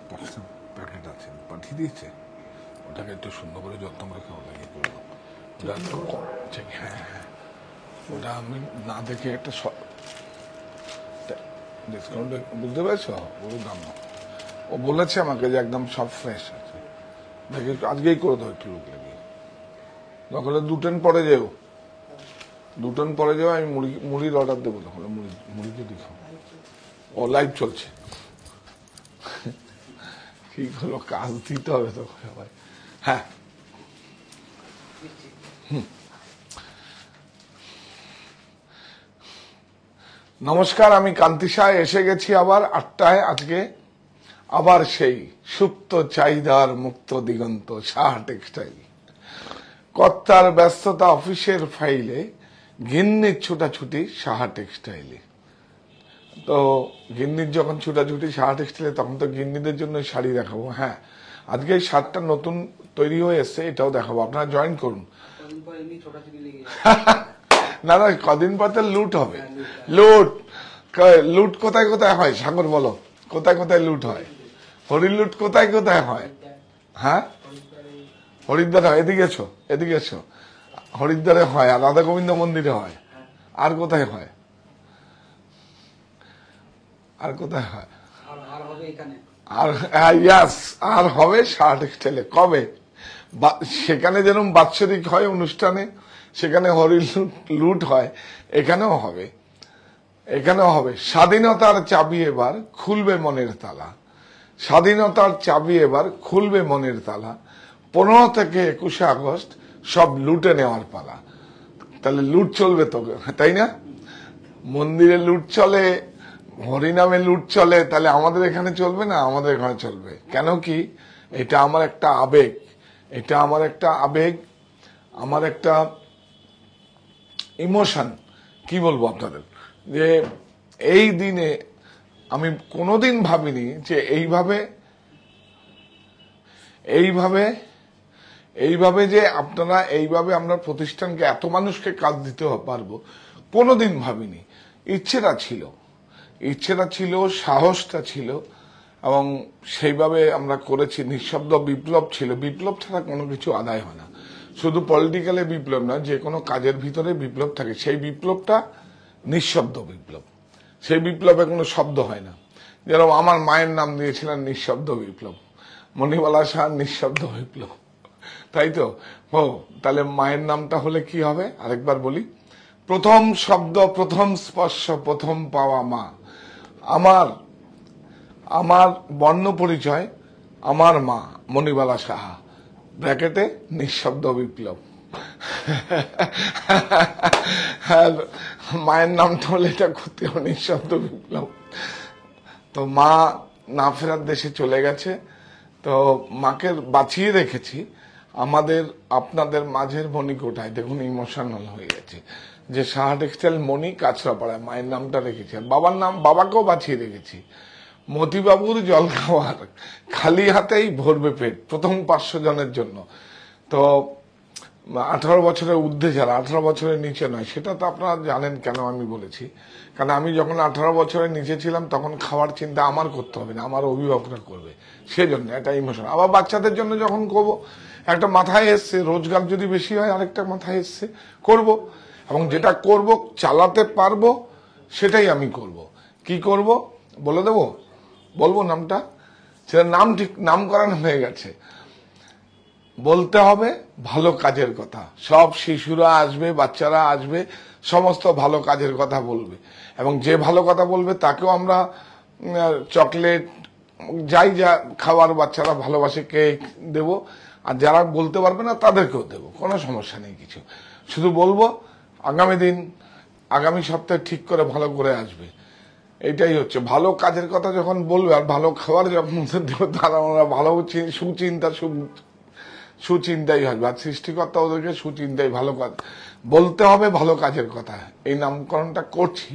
কাছে প্যাকেট আছে, পাঠিয়ে দিয়েছে। ওটাকে একটু সুন্দর করে যত্ন রেখে ওটাকে করবো। হ্যাঁ হ্যাঁ, ওটা আমি না দেখে একটা ডিসকাউন্ট বুঝতে পেরেছো, ওর দাম না। ও বলেছে আমাকে যে একদম সব ফ্রেশ আছে, দেখে আজকেই করে দাও একটু লোক লাগিয়ে। দরকার 2 টন পরে যেও, 2 টন পরে যাও, আমি মুড়ির অর্ডার দেবো তখন। মুড়ি যদি খাও। ও লাইভ চলছে, কি করবো, কাজ দিতে হবে তো সবাই। হ্যাঁ নমস্কার, আমি কান্তি সাহা এসে গেছি আবার 8টায়। আজকে আবার সেই সুপ্ত চাহিদার মুক্ত দিগন্ত সাহা টেক্সটাইল। কর্তার ব্যস্ততা অফিসের ফাইলে, গিন্নির ছুটাছুটি সাহা টেক্সটাইলে। তো গিন্নির যখন ছুটাছুটি সাহা টেক্সটাইলে, তখন তো গিন্নিদের জন্য শাড়ি দেখাবো। হ্যাঁ, আজকে এই শার্টটা নতুন তৈরি হয়ে এসছে, এটাও দেখাবো, আপনারা জয়েন করুন। না না, কদিন পর তো লুট হবে। লুট কোথায় কোথায় হয় সাগর বলো, কোথায় কোথায় লুট হয়? হরির লুট কোথায় কোথায় হয়? হ্যাঁ, হরিদ্বার হয়। এদিকে এসো। হরিদ্বারে হয়, আর রাধা গোবিন্দ মন্দিরে হয়। আর কোথায় হয়? আর কোথায় হয়? আর হবে সাহা টেক্সটাইলে। কবে? সেখানে যেরকম বাৎসরিক হয় অনুষ্ঠানে, সেখানে হরি লুট হয়, এখানেও হবে। স্বাধীনতার চাবি এবার খুলবে মনের তালা। স্বাধীনতার চাবি এবার খুলবে মনের তালা। 15 থেকে 21 আগস্ট সব লুটে নেওয়ার পালা। তাহলে লুট চলবে তো, তাই না? মন্দিরে লুট চলে, হরিনামে লুট চলে, তাহলে আমাদের এখানে চলবে না? আমাদের এখানে চলবে। কেন কি? এটা আমার একটা আবেগ, আমার একটা ইমোশন। কি বলবো আপনাদের, যে এই দিনে আমি কোনোদিন ভাবিনি যে এইভাবে যে আপনারা এইভাবে আমরা প্রতিষ্ঠানকে, এত মানুষকে কাজ দিতে পারবো, কোনোদিন ভাবিনি। ইচ্ছেটা ছিল, সাহসটা ছিল, এবং সেইভাবে আমরা করেছি। নিঃশব্দ বিপ্লব ছিল। বিপ্লব ছাড়া কোনো কিছু আদায় হয় না। শুধু পলিটিক্যালে বিপ্লব না, যে কোনো কাজের ভিতরে বিপ্লব থাকে। সেই বিপ্লবটা নিঃশব্দ বিপ্লব। সেই বিপ্লবে কোনো শব্দ হয় না। যেরকম আমার মায়ের নাম দিয়েছিলেন নিঃশব্দ বিপ্লব, মণিবালা শাহ নিঃশব্দ বিপ্লব, তাই তো? তাহলে মায়ের নামটা হলে কি হবে আরেকবার বলি। প্রথম শব্দ, প্রথম স্পর্শ, প্রথম পাওয়া মা। আমার বর্ণ পরিচয়, আমার মা মণিবালা সাহা, ব্র্যাকেটে নিঃশব্দ বিপ্লব। মায়ের নামটা হলে এটা করতে হবে, নিঃশব্দ বিপ্লব। তো মা না ফেরার দেশে চলে গেছে, তো মাকে বাঁচিয়ে রেখেছি আপনাদের মাঝের মণি কোটায়। দেখুন, ইমোশনাল হয়ে গেছে যে সাহা টেক্সটাইল মণি, কাছড়াপাড়ায় মায়ের নামটা রেখেছি। আর বাবাকেও বাঁচিয়ে রেখেছি। মতিবাবুর জল খাওয়ার, খালি হাতেই ভরবে পেট, প্রথম 500 জনের জন্য। তো 18 বছরের ঊর্ধ্বে যারা, 18 বছরের নিচে নয়, সেটা তো আপনারা জানেন কেন আমি বলেছি। কারণ আমি যখন 18 বছরের নিচে ছিলাম, তখন খাওয়ার চিন্তা আমার করতে হবে না, আমার অভিভাবকরা করবে। সেজন্য একটা ইমোশন। আবার বাচ্চাদের জন্য যখন করবো, একটা মাথায় এসছে, রোজগার যদি বেশি হয়, আরেকটা মাথায় এসছে, করব। এবং যেটা করব, চালাতে পারবো, সেটাই আমি করব। কি করব বলে দেবো? বলবো নামটা? সেটা নামকরণ হয়ে গেছে। বলতে হবে ভালো কাজের কথা। সব শিশুরা আসবে, বাচ্চারা আসবে, সমস্ত ভালো কাজের কথা বলবে। এবং যে ভালো কথা বলবে তাকেও আমরা চকলেট, যা খাবার বাচ্চারা ভালোবাসে, কেক দেব। আর যারা বলতে পারবে না তাদেরকেও দেব, কোনো সমস্যা নেই কিছু। শুধু বলবো আগামী সপ্তাহে ঠিক করে ভালো করে আসবে। এইটাই হচ্ছে ভালো কাজের কথা যখন বলবে, আর ভালো খাবার যখন দেবো, তারা আমরা ভালো সুচিন্তাই হবে। আর সৃষ্টিকর্তা ওদেরকে সুচিন্তাই, ভালো কাজ বলতে হবে, ভালো কাজের কথা। এই নামকরণটা করছি,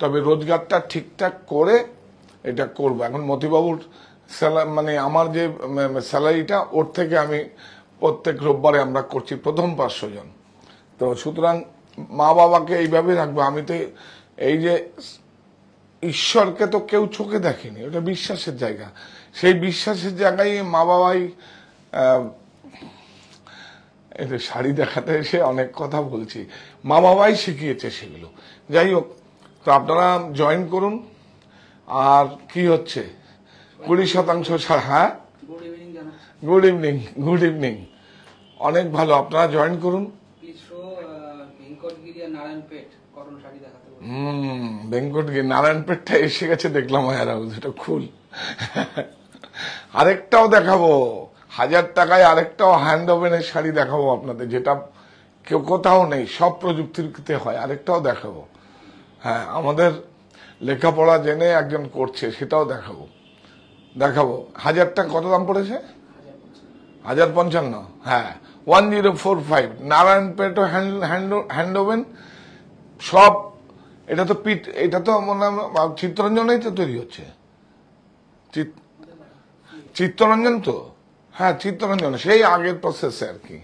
তবে রোজগারটা ঠিকঠাক করে এটা করবো। এখন মতিবাবুর মানে আমার যে স্যালারিটা, ওর থেকে আমি প্রত্যেক রোববারে আমরা করছি প্রথম 500 জন। তো সুতরাং মা বাবাকে এইভাবে রাখবো। আমি তো এই যে ঈশ্বরকে তো কেউ চোখে দেখেনি, ওটা বিশ্বাসের জায়গা। সেই বিশ্বাসের জায়গায় মা বাবাই এটা শাড়ি দেখাতে এসে অনেক কথা বলছি, মা বাবাই শিখিয়েছে সেগুলো। যাই হোক, তো আপনারা জয়েন করুন। আর কি হচ্ছে 20% ছাড়। হ্যাঁ, গুড ইভিনিং, গুড ইভিনিং, অনেক ভালো, আপনারা জয়েন করুন। বেঙ্কটগিরি নারায়ণপেটটা এসে গেছে দেখলাম, এটা খুল। আরেকটাও দেখাবো, 1000 টাকায় আরেকটাও হ্যান্ড ওভেনের শাড়ি দেখাবো আপনাদের, যেটা কেউ কোথাও নেই, সব প্রযুক্তিতে হয়। আরেকটাও দেখাবো, হ্যাঁ, আমাদের লেখাপড়া জেনে একজন করছে, সেটাও দেখাবো। 1000 টাকা কত দাম পড়েছে? 1055। হ্যাঁ, 1045 নারায়ণপেট হ্যান্ড ওভেন সব। এটা তো এটা তো মনে হয় চিত্তরঞ্জনেই তো তৈরি হচ্ছে, চিত্তরঞ্জন তো। হ্যাঁ, চিত্তরঞ্জন সেই আগের প্রসেসে আর কি।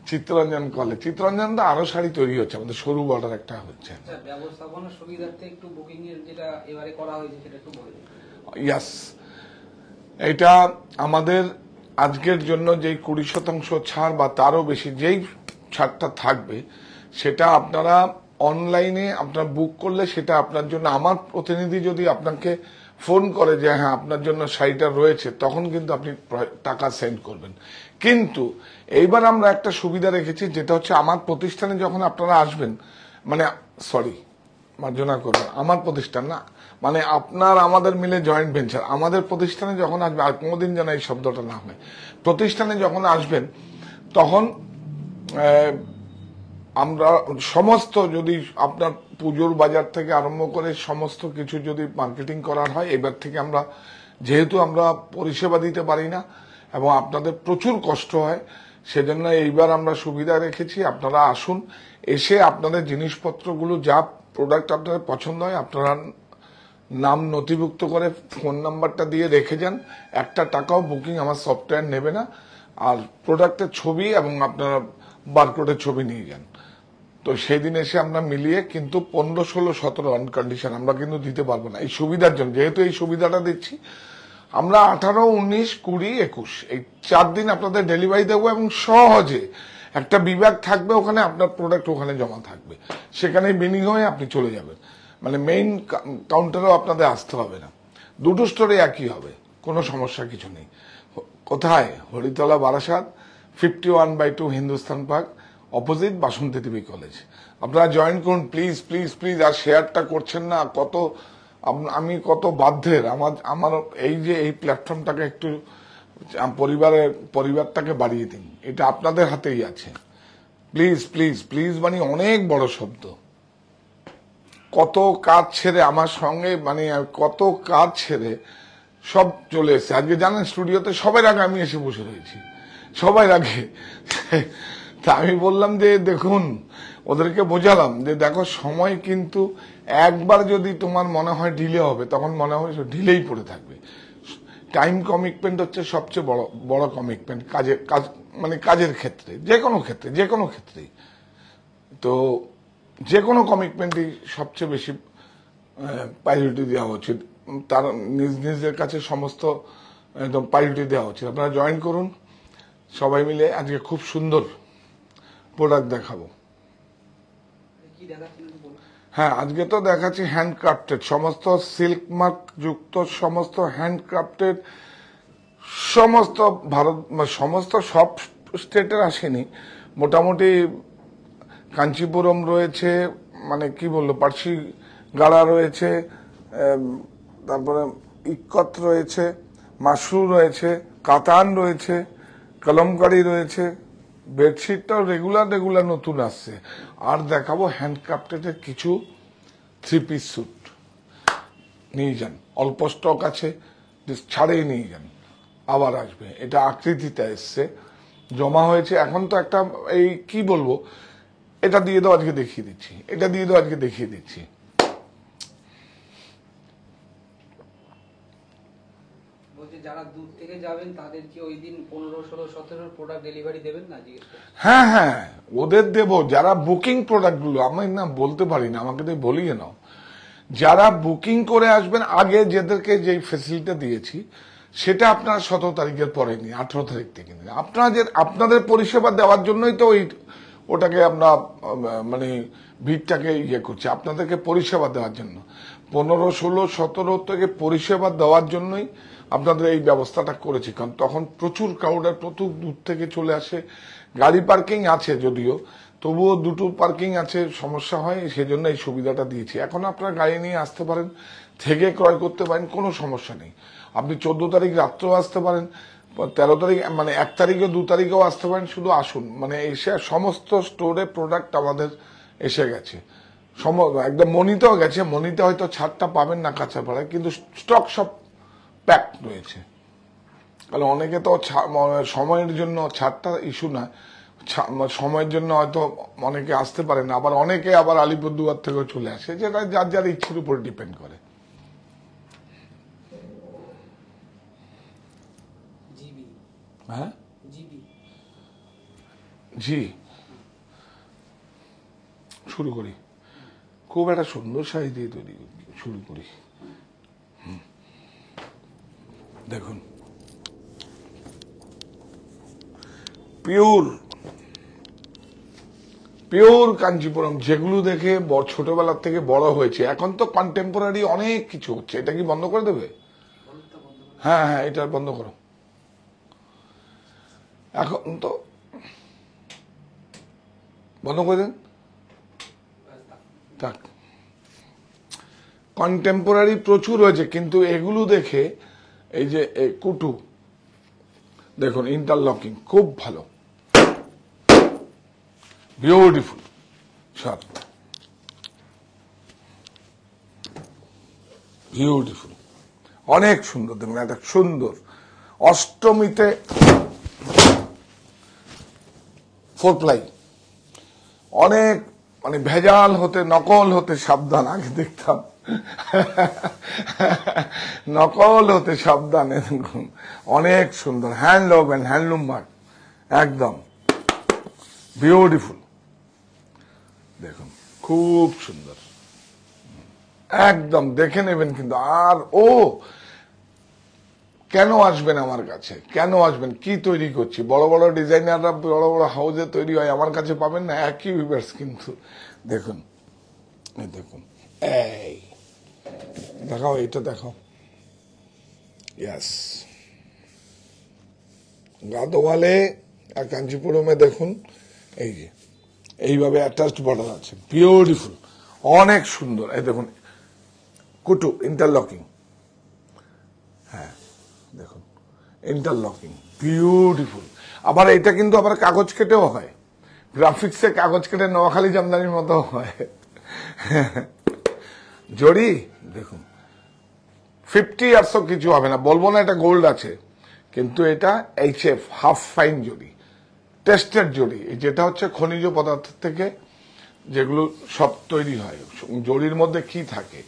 চিত্তরঞ্জন কলেজ, চিত্তরঞ্জন তো আরো শাড়ি তৈরি হচ্ছে, আমাদের সরু বর্ডার একটা হচ্ছে। ইয়াস, এটা আমাদের আজকের জন্য যেই 20% ছাড় বা তারও বেশি যেই ছাড়টা থাকবে, সেটা আপনারা অনলাইনে আপনারা বুক করলে সেটা আপনার জন্য, আমার প্রতিনিধি যদি আপনাকে ফোন করে যে হ্যাঁ আপনার জন্য শাড়িটা রয়েছে, তখন কিন্তু আপনি টাকা সেন্ড করবেন। কিন্তু এইবার আমরা একটা সুবিধা রেখেছি, যেটা হচ্ছে আমার প্রতিষ্ঠানে যখন আপনারা আসবেন, মানে সরি মার্জনা করবেন, আমার প্রতিষ্ঠান না, মানে আপনার আমাদের মিলে জয়েন্ট ভেঞ্চার, আমাদের প্রতিষ্ঠানে যখন আসবেন, আর কোনোদিন যেন এই শব্দটা না হয়, প্রতিষ্ঠানে যখন আসবেন তখন আমরা সমস্ত, যদি আপনার পুজোর বাজার থেকে আরম্ভ করে সমস্ত কিছু যদি মার্কেটিং করার হয়, এবার থেকে আমরা, যেহেতু আমরা পরিষেবা দিতে পারি না এবং আপনাদের প্রচুর কষ্ট হয়, সেজন্য এইবার আমরা সুবিধা রেখেছি। আপনারা আসুন, এসে আপনাদের জিনিসপত্রগুলো, যা প্রোডাক্ট আপনাদের পছন্দ হয়, আপনারা নাম নথিভুক্ত করে ফোন নাম্বারটা দিয়ে রেখে যান। 1 টাকাও বুকিং আমার সফটওয়্যার নেবে না। আর প্রোডাক্টের ছবি এবং আপনারা বারকোডের ছবি নিয়ে যান। তো সেই দিন এসে আমরা মিলিয়ে কিন্তু 15, 16, 17 আনকন্ডিশন আমরা কিন্তু দিতে পারবো না, এই সুবিধার জন্য। যেহেতু এই সুবিধাটা দিচ্ছি আমরা, 18, 19, 20, 21 এই 4 দিন আপনাদের ডেলিভারি দেবো, এবং সহজে একটা বিভাগ থাকবে ওখানে, আপনার প্রোডাক্ট ওখানে জমা থাকবে, সেখানে বিনিং হয়ে আপনি চলে যাবেন। মানে মেইন কাউন্টারেও আপনাদের আসতে হবে না, দুটো স্টোরে একই হবে, কোনো সমস্যা কিছু নেই। কোথায়? হরিতলা, বারাসাত, 51/2 হিন্দুস্তান পার্ক, অপোজিট বাসন্তী দেবী কলেজ। আপনারা জয়েন করুন প্লিজ, প্লিজ, প্লিজ। আর শেয়ারটা করছেন না, কত আমি কত বাধ্যের। আমার এই যে এই প্ল্যাটফর্মটাকে একটু পরিবারটাকে বাড়িয়ে দিন, এটা আপনাদের হাতেই আছে। প্লিজ, প্লিজ, প্লিজ মানে অনেক বড় শব্দ। কত কাজ ছেড়ে আমার সঙ্গে, মানে কত কাজ ছেড়ে সব চলে এসছে। আজকে জানেন স্টুডিওতে সবার আগে আমি এসে বসে রয়েছি, সবার আগে। তা আমি বললাম যে দেখুন, ওদেরকে বোঝালাম যে দেখো সময় কিন্তু একবার যদি তোমার মনে হয় ডিলে হবে, তখন মনে হয় ডিলেই পড়ে থাকবে। টাইম কমিটমেন্ট হচ্ছে সবচেয়ে বড় কমিটমেন্ট কাজ, মানে কাজের ক্ষেত্রে, যে কোনো ক্ষেত্রেই। তো যে কোনো কমিটমেন্টই সবচেয়ে বেশি প্রায়োরিটি দেওয়া উচিত, তার নিজের কাছে সমস্ত একদম প্রায়োরিটি দেওয়া উচিত। আপনারা জয়েন করুন সবাই মিলে। আজকে খুব সুন্দর প্রোডাক্ট দেখাবো। হ্যাঁ, আজকে তো দেখাচ্ছি হ্যান্ডক্রাফটেড, সমস্ত সিল্ক মার্ক যুক্ত, সমস্ত হ্যান্ডক্রাফটেড, সমস্ত ভারত, সমস্ত সব স্টেটের আসেনি, মোটামুটি কাঞ্চিপুরম রয়েছে, মানে কি বললো, পার্সি গাড়া রয়েছে, তারপরে ইক্কত রয়েছে, মাশরু রয়েছে, কাতান রয়েছে, কলমকারি রয়েছে। বেডশিটটাও রেগুলার নতুন আসছে। আর দেখাবো হ্যান্ডক্রাফটেডের কিছু 3 পিস স্যুট, নিয়ে যান, অল্প স্টক আছে, ছাড়েই নিয়ে যান, আবার আসবে। এটা আকৃতিতে এসছে, জমা হয়েছে। এখন তো একটা এই কি বলবো, এটা দিয়ে দাও আজকে দেখিয়ে দিচ্ছি, এটা দিয়ে দাও আজকে দেখিয়ে দিচ্ছি। যারা দূর থেকে যাবেন তাদের কি ওই দিন 15, 16, 17 প্রোডাক্ট ডেলিভারি দেবেন না? হ্যাঁ হ্যাঁ, ওদের দেবো। যারা বুকিং প্রোডাক্ট গুলো, আমি না বলতে পারি না, আমাকে দিয়ে বলিয়ে নাও। যারা বুকিং করে আসবেন, আগে যাদেরকে যে ফেসিলিটি দিয়েছি সেটা আপনারা 17 তারিখের পরে নিয়ে 18 তারিখ থেকে নিন। আপনাদের পরিষেবা দেওয়ার জন্যই তো ওটাকে আমরা মানে ভিড়টাকে ইয়ে করছি, আপনাদেরকে পরিষেবা দেওয়ার জন্য। 15, 16, 17 থেকে পরিষেবা দেওয়ার জন্যই আপনাদের এই ব্যবস্থাটা করেছি। কারণ তখন প্রচুর ক্রাউডের, প্রচুর দূর থেকে চলে আসে। গাড়ি পার্কিং আছে যদিও, তবুও দুটো পার্কিং আছে, সমস্যা হয়, সেজন্য এই সুবিধাটা দিয়েছি। এখন আপনারা গাড়ি নিয়ে আসতে পারেন, থেকে ক্রয় করতে পারেন, কোনো সমস্যা নেই। আপনি 14 তারিখ রাত্রেও আসতে পারেন, 13 তারিখ মানে 1 তারিখে 2 তারিখেও আসতে পারেন, শুধু আসুন। মানে এসে সমস্ত স্টোরে প্রোডাক্ট আমাদের এসে গেছে, একদম মনিতেও গেছে। মনিতে হয়তো ছাড়টা পাবেন না কাঁচাপাড়ায়, কিন্তু স্টক সব প্যাক রয়েছে। কারণ অনেকে তো সময়ের জন্য ছাড়টা ইস্যু না, সময়ের জন্য হয়তো অনেকে আসতে পারে না, আবার অনেকে আবার আলিপুরদুয়ার থেকেও চলে আসে, যেটা যার যার ইচ্ছের উপর ডিপেন্ড করে। হ্যাঁ জি, শুরু করি। খুব একটা সুন্দর সাইজ দিয়ে তৈরি শুরু করি। দেখুন, পিওর কাঞ্জিপুরম, যেগুলো দেখে ছোটবেলার থেকে বড় হয়েছে। এখন তো কন্টেম্পোরারি অনেক কিছু হচ্ছে। এটা কি বন্ধ করে দেবে? হ্যাঁ হ্যাঁ, এটা বন্ধ করো। এখন তো বন্ধ করে দেন, থাক। কন্টেম্পোরারি প্রচুর হয়েছে, কিন্তু এগুলো দেখে এই যে কুটু দেখুন, ইন্টারলকিং খুব ভালো, বিউটিফুল। সব বিউটিফুল, অনেক সুন্দর। দেখুন, একটা সুন্দর অষ্টমীতে 4 প্লাই। অনেক মানে ভেজাল হতে, নকল হতে সাবধান। আগে দেখতাম নকল হতে সাবধান। দেখুন, অনেক সুন্দর, হ্যান্ডলুম মার্ক, একদম বিউটিফুল। দেখুন, খুব সুন্দর, একদম দেখে নেবেন। কিন্তু আর কেন আসবেন আমার কাছে? কেন আসবেন? কি তৈরি করছি? বড় বড় ডিজাইনাররা বড় বড় হাউসে তৈরি হয়, আমার কাছে পাবেন না একই ভিউয়ার্স। কিন্তু দেখুন, দেখুন, এই দেখাও, এটা দেখাও। ইয়াস, গাদোয়ালে আর কাঞ্চিপুরমে দেখুন, এই যে এইভাবে অ্যাটাচড বর্ডার আছে, বিউটিফুল, অনেক সুন্দর। এই দেখুন, কুটু ইন্টারলকিং, হ্যাঁ দেখুন, ইন্টারলকিং বিউটিফুল। আবার এটা কিন্তু আবার কাগজ কেটেও হয়, গ্রাফিক্সে কাগজ কেটে নোয়াখালী জামদানির মতো হয়। জড়ি দেখুন, 50 ইয়ার্সও কিছু হবে না, বলবো না এটা গোল্ড আছে, কিন্তু এটা HF হাফ ফাইন জড়ি, টেস্টেড জড়ি, যেটা হচ্ছে খনিজ পদার্থ থেকে যেগুলো সব তৈরি হয়। জড়ির মধ্যে কি থাকে?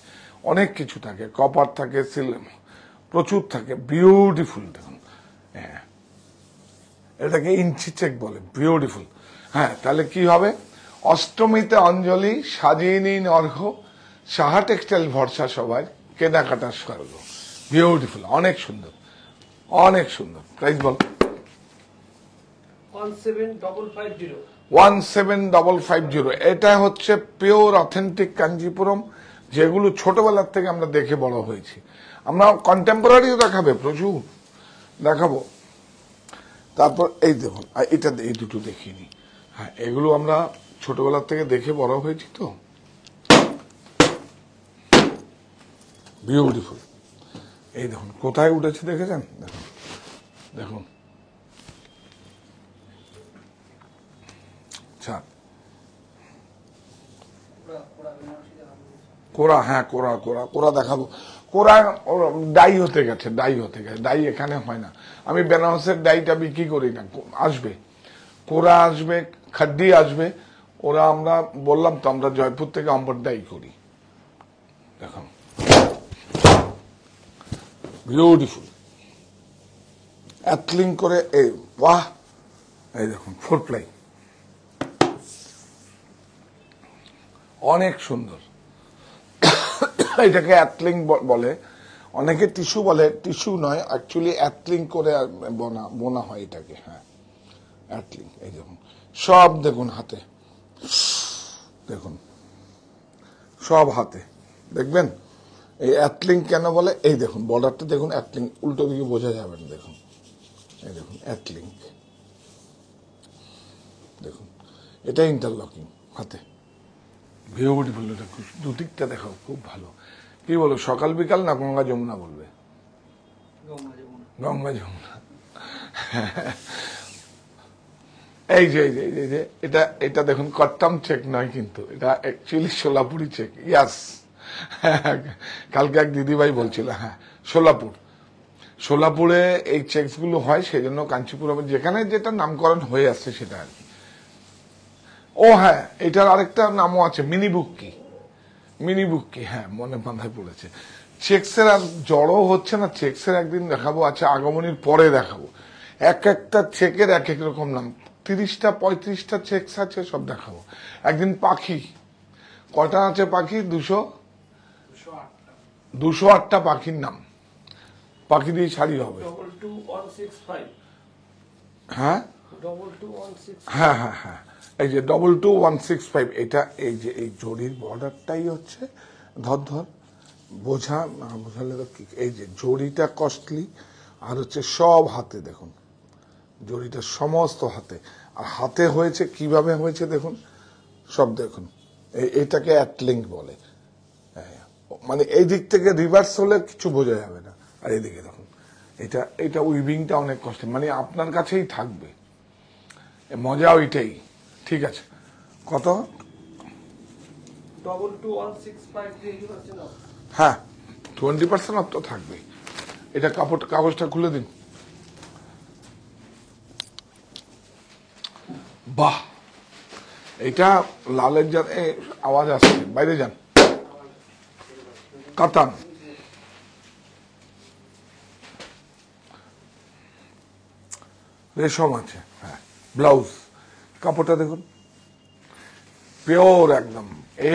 অনেক কিছু থাকে, কপার থাকে, সিলভার প্রচুর থাকে, বিউটিফুল। দেখুন, হ্যাঁ, এটাকে ইঞ্চি চেক বলে, বিউটিফুল। হ্যাঁ, তাহলে কি হবে? অষ্টমীতে অঞ্জলি, সাজিয়ে নিন অর্ঘ্য, সাহা টেক্সটাইল ভরসা সবার, কেনাকাটার স্বর্গ, বিউটিফুল, অনেক সুন্দর, অনেক সুন্দর। প্রাইস বল। 17550। এটা হচ্ছে পিওর অথেন্টিক কাঞ্জিপুরম, যেগুলো ছোটবেলার থেকে আমরা দেখে বড় হয়েছি। আমরা কন্টেম্পোরারিও দেখাবে, প্রচুর দেখাবো। তারপর এই দেখুন, এটা এই দুটো দেখিনি। হ্যাঁ, এগুলো আমরা ছোটবেলার থেকে দেখে বড় হয়েছি, তো বিউটিফুল। এই দেখুন কোথায় উঠেছে, দেখেছেন? দেখুন, দেখুন, আচ্ছা, কোরা, হ্যাঁ কোরা, কোরা, কোরা দেখাবো। কোরা ডাই হতে গেছে, ডাই এখানে হয় না। আমি বেনারসের ডাইটা বিক্রি করি না। আসবে কোরা, আসবে খাড্ডি আসবে, ওরা আমরা বললাম তো, আমরা জয়পুর থেকে অম্বর ডাই করি। দেখুন, বিউটিফুল, অ্যাথলিং করে, এই বাহ, এই দেখুন 4 প্লাই, অনেক সুন্দর। এটাকে অ্যাথলিং বলে, অনেকে টিস্যু বলে, টিস্যু নয় অ্যাকচুয়ালি অ্যাথলিং করে বোনা হয় এটাকে। হ্যাঁ অ্যাথলিং। এই দেখুন সব দেখুন হাতে, দেখুন সব হাতে দেখবেন। এই অ্যাথলিং কেন বলে, এই দেখুন বর্ডারটা দেখুন, অ্যাথলিং উল্টো দিকে বোঝা যাবে না, দেখুন এই দেখুন অ্যাথলিং, দেখুন এটা ইন্টারলকিং হাতে, বিউটিফুল। এটা খুব দুদিকটা দেখাও, খুব ভালো। কি বলো, সকাল বিকাল না গঙ্গা যমুনা বলবে? গঙ্গা যমুনা। এই যে এই যে এই যে এটা এটা দেখুন কট্টাম চেক নয় কিন্তু, এটা অ্যাকচুয়ালি সোলাপুরি চেক। ইয়াস, কালকে এক দিদিভাই বলছিল, হ্যাঁ সোলাপুরে এই চেকস গুলো হয়, সেই জন্য কাঞ্চিপুরম যেখানে যেটা নামকরণ হয়ে আসছে সেটা আর কি। ও হ্যাঁ, এটার আরেকটা নামও আছে, মিনি বুক্কি। হ্যাঁ মনে মাথায় পড়েছে। চেকসের আর জড়ও হচ্ছে না, চেকসের একদিন দেখাবো, আছে আগমনীর পরে দেখাবো। এক একটা চেকের এক এক রকম নাম, 30টা 35টা চেকস আছে, সব দেখাবো একদিন। পাখি কটা আছে, পাখি 208টা পাখির নাম, পাখি দিয়ে শাড়ি হবে। হ্যাঁ হ্যাঁ হ্যাঁ হ্যাঁ, এই যে 22165, এটা এই যে এই জরির বর্ডারটাই হচ্ছে ধর বোঝা না বোঝালে তো কি, এই যে জরিটা কস্টলি, আর হচ্ছে সব হাতে দেখুন, জরিটা সমস্ত হাতে, আর হাতে হয়েছে কিভাবে হয়েছে দেখুন, সব দেখুন। এটাকে অ্যাটলিঙ্ক বলে, মানে এই দিক থেকে রিভার্স হলে কিছু বোঝা যাবে না। আর এইদিকে দেখুন, এটা উইভিংটা অনেক কষ্ট, মানে আপনার কাছেই থাকবে, মজা ওইটাই। ঠিক আছে, কত? 22165। হ্যাঁ 20% অফ তো থাকবেই। এটা কাগজটা খুলে দিন। বাহ, এটা লালের আওয়াজ আসছে, বাইরে যান। কাতান, রেশম আছে। হ্যাঁ ব্লাউজ, কাপড়টা দেখুন পিওর একদম।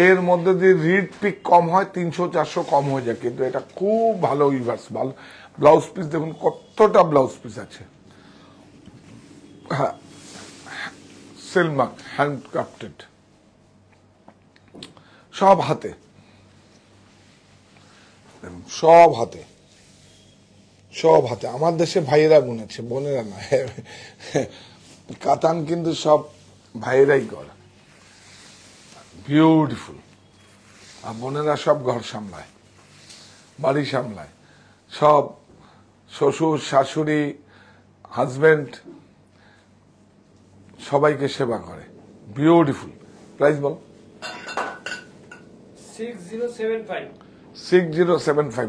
এর মধ্যে দিয়ে রিড পিক কম হয়, 300-400 কম হয়ে যায়, কিন্তু এটা খুব ভালো ইউভার্স, ভালো ব্লাউজ পিস। দেখুন কতটা ব্লাউজ পিস আছে। হ্যাঁ সিলমার্ক, হ্যান্ড ক্রাফটেড, সব হাতে, সব হাতে, সব হাতে। আমার দেশে ভাইয়েরা বুনেছে, বোনেরা না। কাতান কিন্তু সব ভাইয়েরাই করে, বিউটিফুল। আর বোনেরা সব ঘর সামলায়, বাড়ি সামলায়, সব শ্বশুর শাশুড়ি হাজবেন্ড সবাইকে সেবা করে, বিউটিফুল। Price ball? 6075। 6075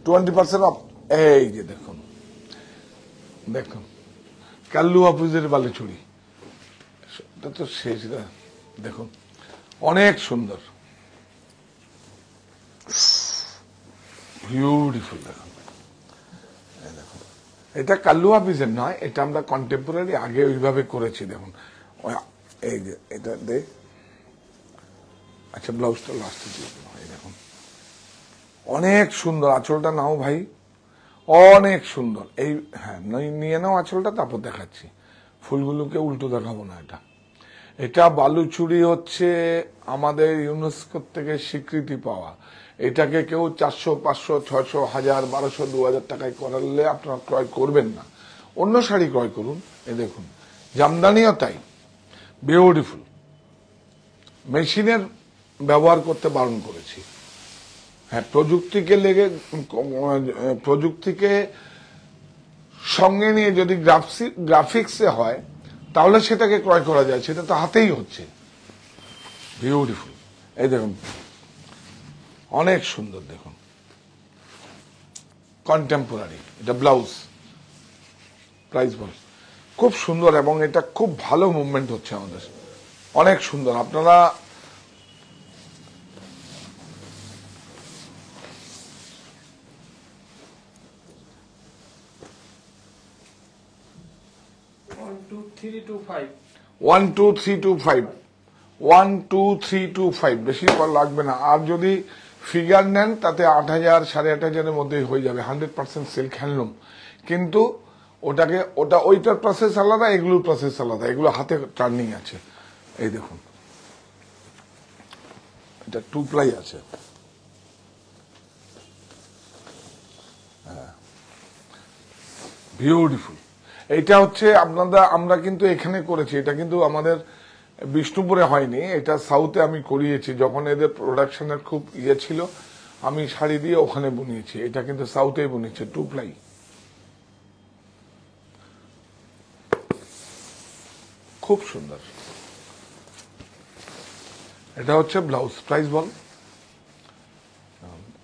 20% অফ। এই যে দেখুন, দেখুন কাল্লু হাফিজের বালিচুড়ি, এটা তো শেষ। দেখুন অনেক সুন্দর, বিউটিফুল। দেখুন এটা কাল্লু হাফিজের নয়, এটা আমরা কন্টেম্পোরারি আগে ওইভাবে করেছি। দেখুন এই যে এটা দেখ, আচ্ছা ব্লাউজটা লাস্টে দিয়ে দেবো। এই দেখুন অনেক সুন্দর, আঁচলটা নাও ভাই, অনেক সুন্দর। এই হ্যাঁ নিয়ে নাও আঁচলটা, তারপর দেখাচ্ছি। ফুলগুলোকে উল্টো দেখাবো না। এটা বালুচুরি হচ্ছে আমাদের ইউনেস্কো থেকে স্বীকৃতি পাওয়া। এটাকে কেউ 400, 500, 600, 1000, 1200, 2000 টাকায় করালে আপনারা ক্রয় করবেন না, অন্য শাড়ি ক্রয় করুন। এ দেখুন জামদানিও তাই, বিউটিফুল। মেশিনের ব্যবহার করতে বারণ করেছি। হ্যাঁ প্রযুক্তিকে সঙ্গে নিয়ে যদি গ্রাফিক্সে হয় তাহলে সেটাকে ক্রয় করা যায়, সেটা তো হাতেই হচ্ছে, বিউটিফুল। এই দেখুন অনেক সুন্দর, দেখুন কন্টেম্পোরারি। এটা ব্লাউজ, প্রাইস বল? খুব সুন্দর, এবং এটা খুব ভালো মুভমেন্ট হচ্ছে আমাদের, অনেক সুন্দর। আপনারা One, two, three, two, five. 12325 12325, বেশি লাগবে না। আর যদি ফিগার নেন তাতে 8,000 8,500-এর মধ্যেই হয়ে যাবে। 100% সিল্ক হ্যান্ডলুম, কিন্তু ওইটার প্রসেস আলাদা, এগুলোর প্রসেস আলাদা। এগুলো হাতে টার্নিং আছে। এই দেখুন, এটা 2 প্লাই আছে। বিউটিফুল। এইটা হচ্ছে আমরা কিন্তু এখানে করেছি, এটা কিন্তু আমাদের বিষ্ণুপুরে হয়নি, এটা সাউথে আমি করিয়েছি। যখন এদের প্রোডাকশনের খুব ছিল, আমি শাড়ি দিয়ে ওখানে বুনিয়েছি। এটা কিন্তু সাউথে বুনিয়েছে, 2 প্লাই। খুব সুন্দর। এটা হচ্ছে ব্লাউজ। প্রাইস বল।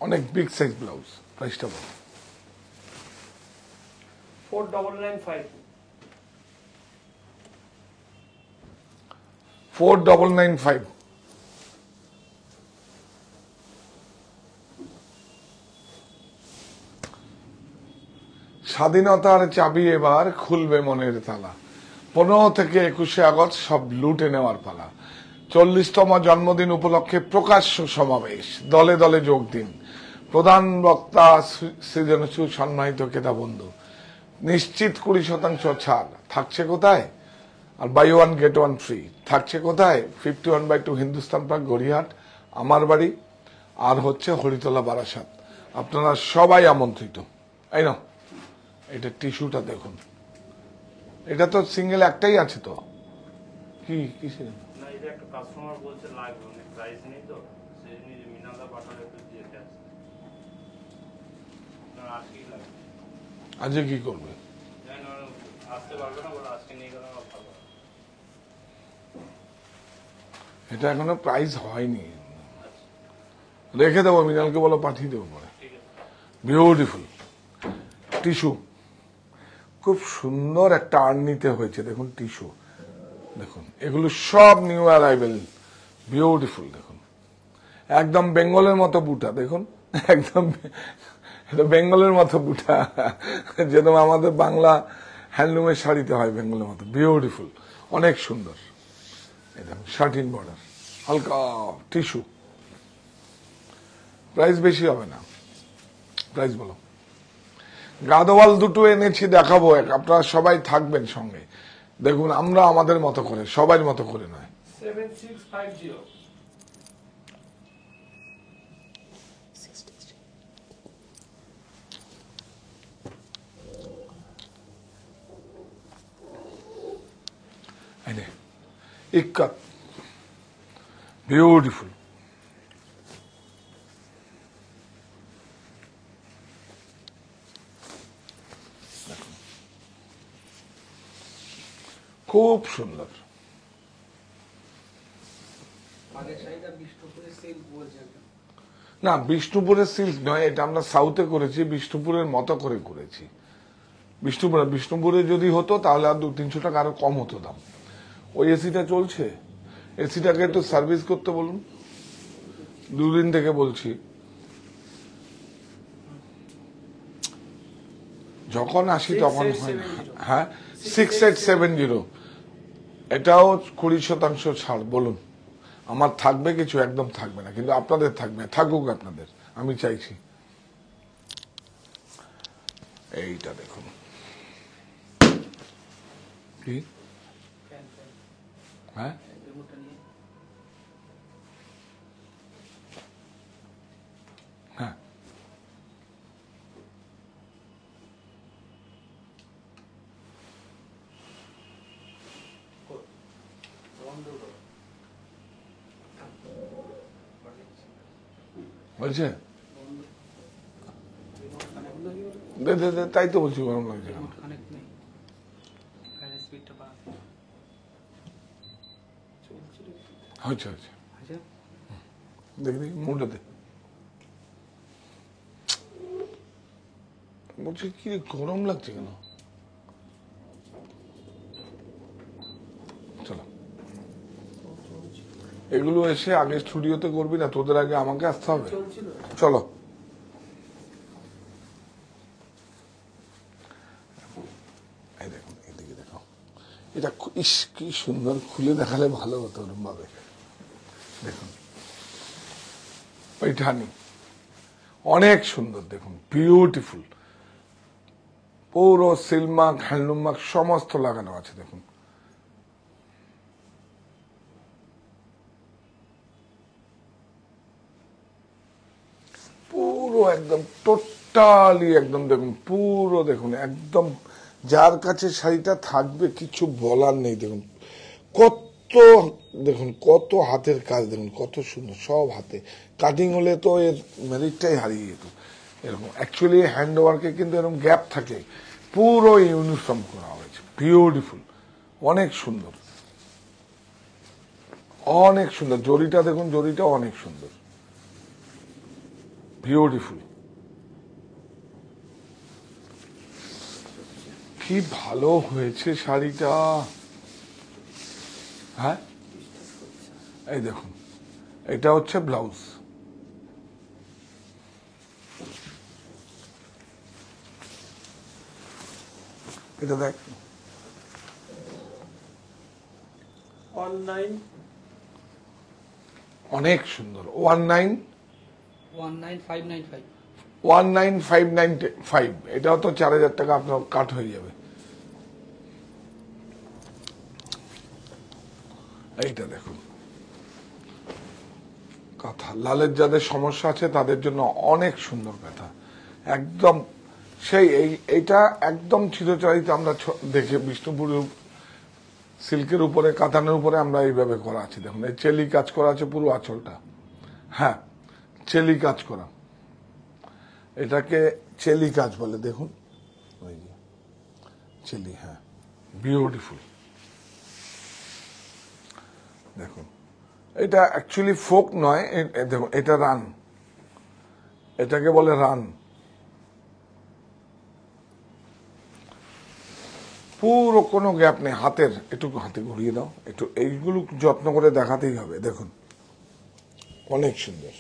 অনেক বিগ সাইজ ব্লাউজ। প্রাইসটা বল। 4995 4995। স্বাধীনতার চাবি এবার খুলবে মনের তালা। 15 থেকে 21শে আগস্ট সব লুটে নেওয়ার পালা। 40তম জন্মদিন উপলক্ষে প্রকাশ্য সমাবেশ, দলে দলে যোগ দিন। প্রধান বক্তা সৃজনশীল সম্মানিত ক্রেতা বন্ধু। নিশ্চিত 20% ছাড় থাকছে কোথায়? আর বাই 1 গেট 1 ফ্রি থাকছে কোথায়? 51/2 হিন্দুস্তান পার্ক, গড়িয়াহাট, আমার বাড়ি, আর হচ্ছে হরিতলা, বারাসাত। আপনারা সবাই আমন্ত্রিত। এই না, এটা টিস্যুটা দেখুন। এটা তো সিঙ্গেল একটাই আছে তো, কি কিসের? না, এটা একটা কাস্টমার বলছে লাগবে, অনেক প্রাইস নেই তো, সেই জন্য মিনাদা পাঠালে একটু দিয়ে দেয়। না, আজকেই লাগবে। আজকে কি করবে? জানি না, আসতে পারবে না, বলে আজকে নিয়ে গেলে আমার ভালো হয়। এটা এখনো প্রাইস হয়নি, রেখে দেবো, মিনালকে বলো পাঠিয়ে দেবো পরে। ঠিক আছে। বিউটিফুল টিস্যু, খুব সুন্দর একটা আর্নিতে হয়েছে। দেখুন টিস্যু, দেখুন এগুলো সব নিউ অ্যারাইভেল। বিউটিফুল। দেখুন একদম বেঙ্গলের মতো বুটা। দেখুন একদম এটা বেঙ্গলের মতো বুটা, যেরকম আমাদের বাংলা হ্যান্ডলুমের শাড়িতে হয় বেঙ্গলের মতো। বিউটিফুল, অনেক সুন্দর। একদম শার্টিন বর্ডার, হালকা টিস্যু। প্রাইস বেশি হবে না। প্রাইস বলো। গাদোয়াল দুটো এনেছি, দেখাবো। আপনারা সবাই থাকবেন সঙ্গে। দেখুন আমরা আমাদের মতো করে, সবার মতো করে নয়। 7650 ইক্কাত, বিউটিফুল। খুব সুন্দর। আগের শাড়িটা বিষ্ণুপুরের সিল্ক বলছেন। না, বিষ্ণুপুরের সিল্ক নয়, এটা আমরা সাউথে করেছি, বিষ্ণুপুরের মতো করে করেছি। বিষ্ণুপুরে যদি হতো তাহলে আর 200-300 টাকা আরো কম হতো দাম। ওই এসিটা চলছে, এসিটাকে একটু সার্ভিস করতে বলুন। 2 দিন থেকে বলছি, যখন আসি তখন হয় না। হ্যাঁ, 6870। এটাও 20% ছাড়। বলুন, আমার থাকবে কিছু? একদম থাকবে না, কিন্তু আপনাদের থাকবে। থাকুক আপনাদের, আমি চাইছি। এইটা দেখুন, কি হ্যাঁ, হ্যাঁ, বলছে তাই তো বলছি, গরম লাগছে। আচ্ছা আচ্ছা, দেখি দেখি মুন্ডাতে। বলছি কি গরম লাগছে কেন? চলো, এগুলো এসে আগে স্টুডিওতে করবি না, তোদের আগে আমাকে আসতে হবে। চলো, এই দেখুন, এদিকে দেখো। এটা ইস কি সুন্দর, খুলে দেখালে ভালো হতো ওরম ভাবে। দেখুন पैठानी অনেক সুন্দর দেখুন, বিউটিফুল, পুরো সিলমার্ক হ্যান্ডলুম মার্ক সমস্ত লাগানো আছে দেখুন। পুরো একদম টোটালি একদম দেখুন, পুরো দেখুন একদম, যার কাছে শাড়িটা থাকবে কিছু বলার নেই। দেখুন কত, দেখুন কত হাতের কাজ, দেখুন কত সুন্দর, সব হাতে কাটিং হলে তো এর মেরিটটাই হারিয়ে যেত। এরকম অ্যাকচুয়ালি হ্যান্ড ওয়ার্কে কিন্তু এরকম গ্যাপ থাকে, পুরো ইউনিফর্ম করা হয়েছে, বিউটিফুল, অনেক সুন্দর, অনেক সুন্দর। জরিটা দেখুন, জরিটা অনেক সুন্দর, বিউটিফুল, কি ভালো হয়েছে শাড়িটা। হ্যাঁ এই দেখুন, এটা হচ্ছে ব্লাউজ, এটা দেখ, অনেক সুন্দর, 19595, এটাও তো 4000 টাকা আপনার কাট হয়ে যাবে। এইটা দেখুন কাঁথা, লালের যাদের সমস্যা আছে তাদের জন্য অনেক সুন্দর কাঁথা, একদম সেই এইটা একদম চিরচরিত আমরা দেখে বিষ্ণুপুর সিল্কের উপরে, কাতানের উপরে আমরা এইভাবে করা আছে। দেখুন এই চেলি কাজ করা আছে পুরো আঁচলটা, হ্যাঁ চেলি কাজ করা, এটাকে চেলি কাজ বলে। দেখুন ওই যে চেলি, হ্যাঁ বিউটিফুল। দেখুন এটা অ্যাকচুয়ালি ফোক নয়, দেখুন এটা রান, এটাকে বলে রান, পুরো কোনো গ্যাপ নেই। হাতের একটু হাতে ঘুরিয়ে দাও একটু, এইগুলো যত্ন করে দেখাতেই হবে। দেখুন অনেক সুন্দর,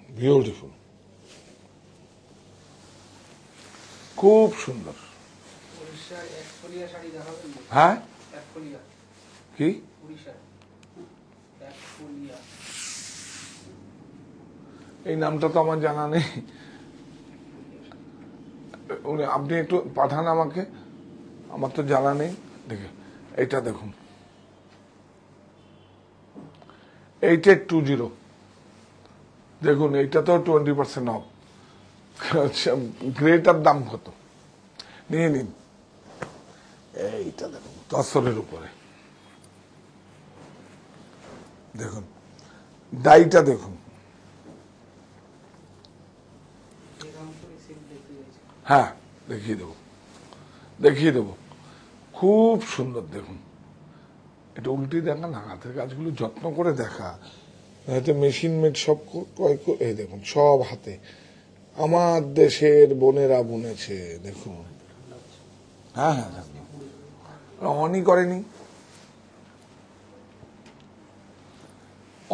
বিউটিফুল, খুব সুন্দর। হ্যাঁ কি এই নামটা তো আমার জানা নেই, আপনি একটু পাঠান আমাকে, আমার তো জানা নেই। দেখে এইটা দেখুন, 8820, দেখুন এইটা তো 20% অফ। গ্রেটার দাম কত নিয়ে নিন। এইটা দেখুন তসরের উপরে, দেখুন ডাইটা দেখুন, হ্যাঁ দেখিয়ে দেবো, দেখিয়ে দেবো, খুব সুন্দর। দেখুন এটা উল্টে দেখা না, হাতের কাজগুলো যত্ন করে দেখা, হয়তো মেশিন মেড সব এই দেখুন সব হাতে, আমার দেশের বোনেরা বুনেছে। দেখুন হ্যাঁ হ্যাঁ অনই করেনি,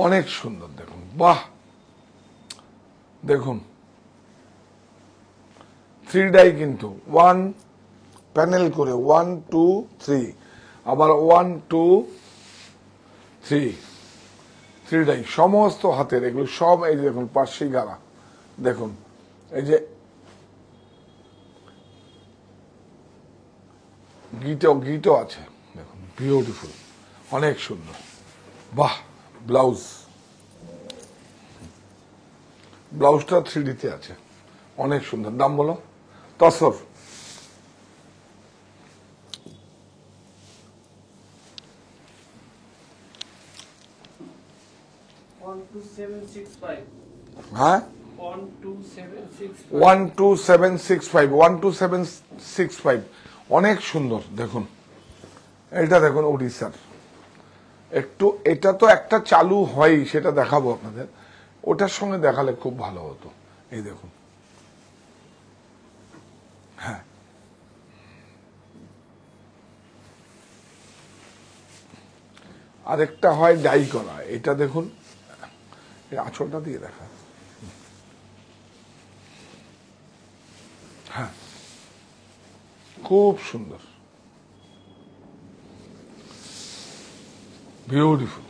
অনেক সুন্দর। দেখুন বাহ, দেখুন 3 ডাই কিন্তু 1 প্যানেল করে 1 2 3, আবার 1 2 3 ডাই সমস্ত হাতের, এগুলো সব এই যে দেখুন পার্শ্বিক গাড়া, দেখুন এই যে গিটো আছে, দেখুন বিউটিফুল, অনেক সুন্দর। বাহ, ব্লাউজ, ব্লাউজটা 3D তে আছে, অনেক সুন্দর। দাম বলো তসর, হ্যাঁ 12765, অনেক সুন্দর। দেখুন এটা দেখুন উড়িষ্যার, একটু এটা তো একটা চালু হয়, সেটা দেখাবো আপনাদের, ওটার সঙ্গে দেখালে খুব ভালো হতো। এই দেখুন, হ্যাঁ আরেকটা হয় ডাই করা, এটা দেখুন আঁচলটা দিয়ে দেখা, হ্যাঁ খুব সুন্দর, বিউটিফুল।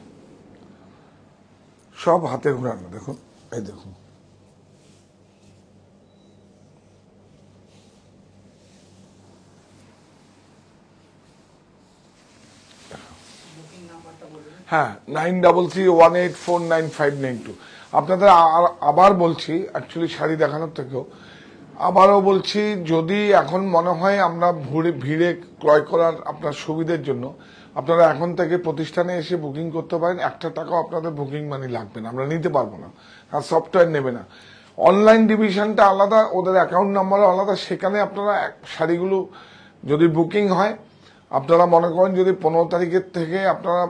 সব হাতে ঘোরানো, দেখুন এই দেখুন। বুকিং নাম্বারটা বলবেন। হ্যাঁ, 9331849592। আপনাদের আবার বলছি, অ্যাকচুয়ালি শাড়ি দেখানোর থেকেও আবারও বলছি, যদি এখন মনে হয় আমরা ভিড়ে ক্রয় করার আপনার সুবিধের জন্য আপনারা এখন থেকে প্রতিষ্ঠানে এসে বুকিং করতে পারেন। 1 টাকাও আপনাদের বুকিং মানি লাগবে না, আমরা নিতে পারবো না, আর সফটওয়্যার নেবে না। অনলাইন ডিভিশনটা আলাদা, ওদের অ্যাকাউন্ট নাম্বারও আলাদা। সেখানে আপনারা শাড়িগুলো যদি বুকিং হয়, আপনারা মনে করেন যদি 15 তারিখের থেকে আপনারা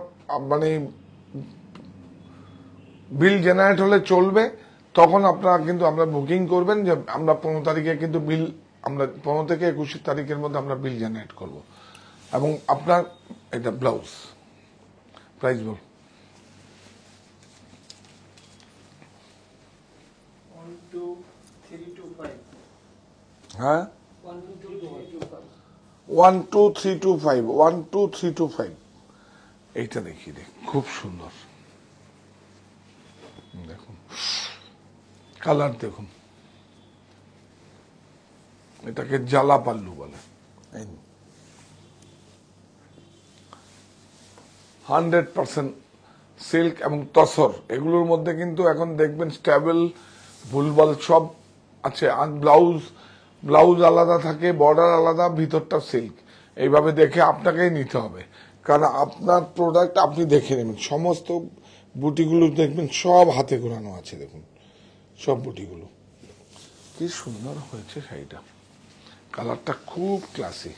মানে বিল জেনারেট হলে চলবে, তখন আপনারা কিন্তু আমরা বুকিং করবেন যে আমরা 15 তারিখে কিন্তু বিল, আমরা 15 থেকে 21 তারিখের মধ্যে আমরা বিল জেনারেট করব। এবং আপনার এটা ব্লাউজ প্রাইস বল। 12325। হ্যাঁ, 12325। 12325 এইটা দেখিয়ে দেখ, খুব সুন্দর। দেখুন কালার দেখুন, এটাকে জ্বালা পাল্লু বলে। 100% সিল্ক এবং তসর, এগুলোর মধ্যে কিন্তু এখন দেখবেন স্টেবল ভুলভাল সব আছে। আর ব্লাউজ আলাদা থাকে, বর্ডার আলাদা, ভিতরটা সিল্ক। এইভাবে দেখে আপনাকেই নিতে হবে, কারণ আপনার প্রোডাক্ট আপনি দেখে নেবেন। সমস্ত বুটিগুলো দেখবেন সব হাতে ঘোরানো আছে, দেখুন সব বুটিগুলো। কি সুন্দর হয়েছে শাড়িটা, কালারটা খুব ক্লাসি,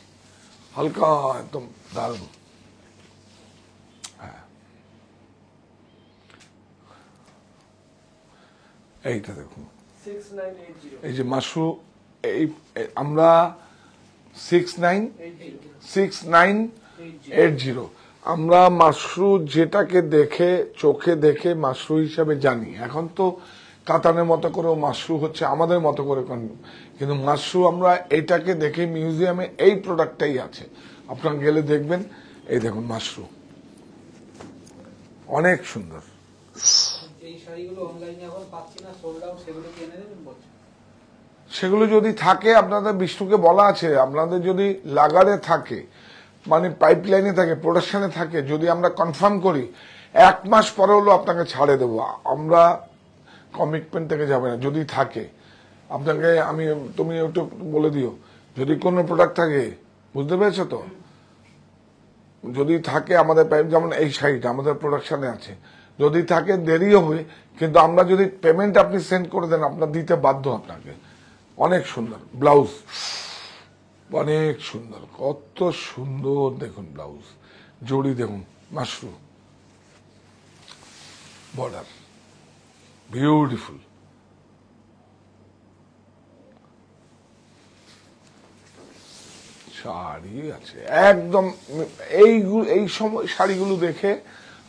হালকা একদম দারুণ। হ্যাঁ, এইটা দেখুন 6980। এই যে মাশরু, এই আমরা 6980 আমরা মাশরু যেটাকে দেখে চোখে দেখে মাশরু হিসাবে জানি। এখন তো কাতানের মতো করে মাশরু হচ্ছে আমাদের মতো করে, কিন্তু মাশরু আমরা এটাকে দেখে মিউজিয়ামে এই প্রোডাক্টটাই আছে, আপনারা গেলে দেখবেন। এই দেখুন মাশরু অনেক সুন্দর। এই শাড়িগুলো অনলাইনে এখন পাচ্ছি না, সোল্ড আউট, সেগুলো কি এনে দেবেন বলছেন? সেগুলো যদি থাকে, আপনাদের বিষ্ণুকে বলা আছে, আপনাদের যদি লাগারে থাকে, মানে পাইপলাইনে থাকে, প্রোডাকশনে থাকে, যদি আমরা কনফার্ম করি 1 মাস পরে হলো আপনাকে ছাড়ে দেবো আমরা, কমিটমেন্ট থেকে যাবে না। যদি থাকে আপনাকে তুমি একটু বলে দিও, যদি কোনো প্রোডাক্ট থাকে, বুঝতে পেরেছো তো? যদি থাকে আমাদের পাইপ, যেমন এই শাড়িটা আমাদের প্রোডাকশনে আছে, যদি থাকে দেরি হবে, কিন্তু আমরা যদি পেমেন্ট আপনি সেন্ড করে দেন, আপনার দিতে বাধ্য আপনাকে। অনেক সুন্দর ব্লাউজ, অনেক সুন্দর, কত সুন্দর দেখুন ব্লাউজ, জড়ি দেখুন, মাশরু বর্ডার, বিউটিফুল। শাড়ি আছে একদম, এই সময় শাড়িগুলো দেখে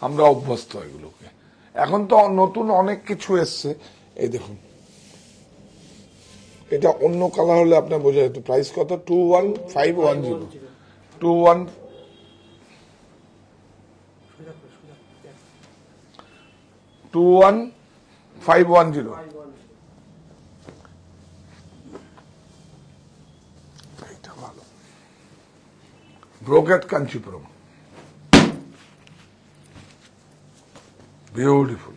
আমরা অভ্যস্ত এগুলোকে। এখন তো নতুন অনেক কিছু এসছে, এই দেখুন এটা অন্য কালার হলে আপনার বোঝা যেত। প্রাইস কত? 21510। 21510। এইটা ভালো, ব্রোকেট কাঞ্চিপুরম, বিউটিফুল।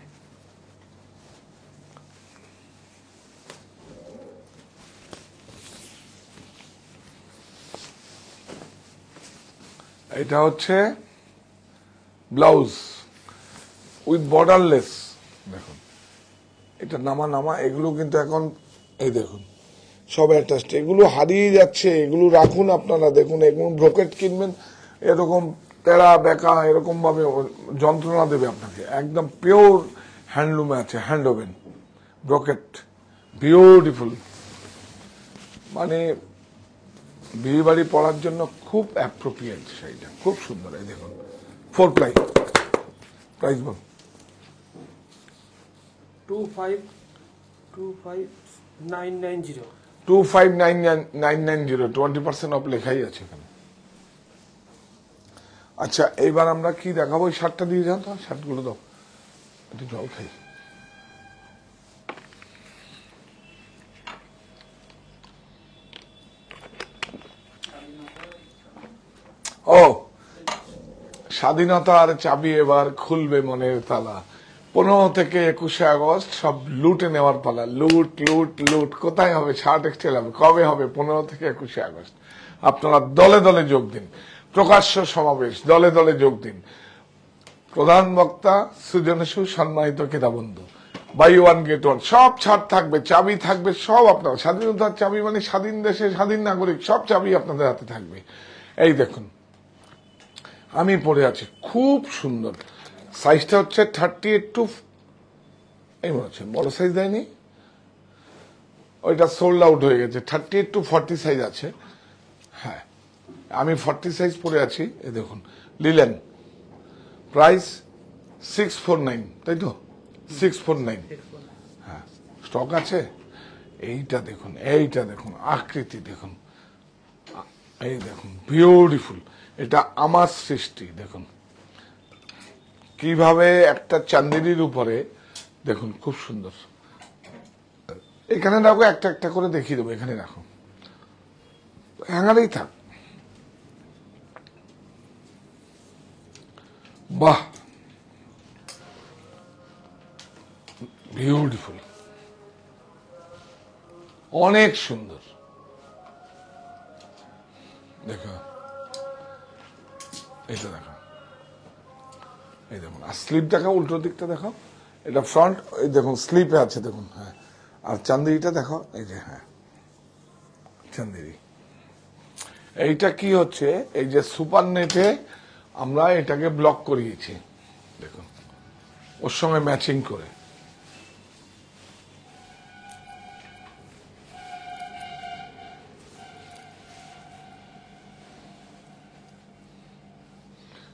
এটা হচ্ছে ব্লাউজ উইথ বর্ডারলেস, দেখুন এটা নামা, এগুলো কিন্তু এখন এই দেখুন সব অ্যাটাচড, এগুলো হারিয়ে যাচ্ছে, এগুলো রাখুন আপনারা। দেখুন এগুলো ব্রোকেট কিনবেন, এরকম তেরা বেকা এরকম ভাবে যন্ত্রণা দেবে আপনাকে। একদম পিওর হ্যান্ডলুমে আছে, হ্যান্ড ওভেন ব্রোকেট, বিউটিফুল। মানে বিয়ে বাড়ি পড়ার জন্য খুব অ্যাপ্রোপ্রিয়েট শাড়িটা, খুব সুন্দর। এই দেখুন 4 প্লাই, প্রাইস বল। 2525990। 25990, 20% অফ লেখাই আছে এখানে। আচ্ছা এইবার আমরা কি দেখাবো? এই শার্টটা দিয়ে যান তো, শার্টগুলো দাও, একটু জল খাই। ও স্বাধীনতার চাবি এবার খুলবে মনের তালা। 15 থেকে 21শে আগস্ট সব লুটে নেওয়ার পালা। লুট লুট লুট। কোথায় হবে? শার্ট এক্সচেঞ্জ হবে। কবে হবে? 15 থেকে 21শে আগস্ট। আপনারা দলে দলে যোগ দিন। প্রকাশ্য সমাবেশ, দলে দলে যোগ দিন। প্রধান বক্তা সৃজনেশু, সম্মানিত কিতাবন্ধু, বাই ওয়ান গেট ওয়ান, সব ছাড় থাকবে, চাবি থাকবে, সব আপনার। স্বাধীনতার চাবি মানে স্বাধীন দেশে স্বাধীন নাগরিক, সব চাবি আপনাদের হাতে থাকবে। এই দেখুন আমি পরে আছি, খুব সুন্দর। সাইজটা হচ্ছে 38 টু, এই মনে হচ্ছে বড় সাইজ দেয়নি, ওইটা সোল্ড আউট হয়ে গেছে। 38 টু 40 সাইজ আছে। হ্যাঁ, আমি 40 সাইজ পরে আছি। এই দেখুন লিলেন, প্রাইস 649, তাই তো? 649। হ্যাঁ, স্টক আছে। এইটা দেখুন, এইটা দেখুন, আকৃতি দেখুন, এই দেখুন, বিউটিফুল। এটা আমার সৃষ্টি। দেখুন কিভাবে একটা চান্দেরির উপরে, দেখুন খুব সুন্দর। এখানে রাখো, একটা একটা করে দেখিয়ে দেবো। এখানে রাখো, হ্যাঙ্গারেই থাক। বাহ, বিউটিফুল, অনেক সুন্দর। দেখো, এটা দেখো, এই দেখুন। আর স্লিপ দেখো, উল্টো দিকটা দেখো। এটা ফ্রন্ট, এই দেখুন স্লিপে আছে, দেখুন। হ্যাঁ, আর চান্দেরিটা দেখো, এই যে, হ্যাঁ চান্দেরি। এইটা কি হচ্ছে, এই যে সুপার নেটে আমরা এটাকে ব্লক করিয়েছি, দেখুন ওর সঙ্গে ম্যাচিং করে।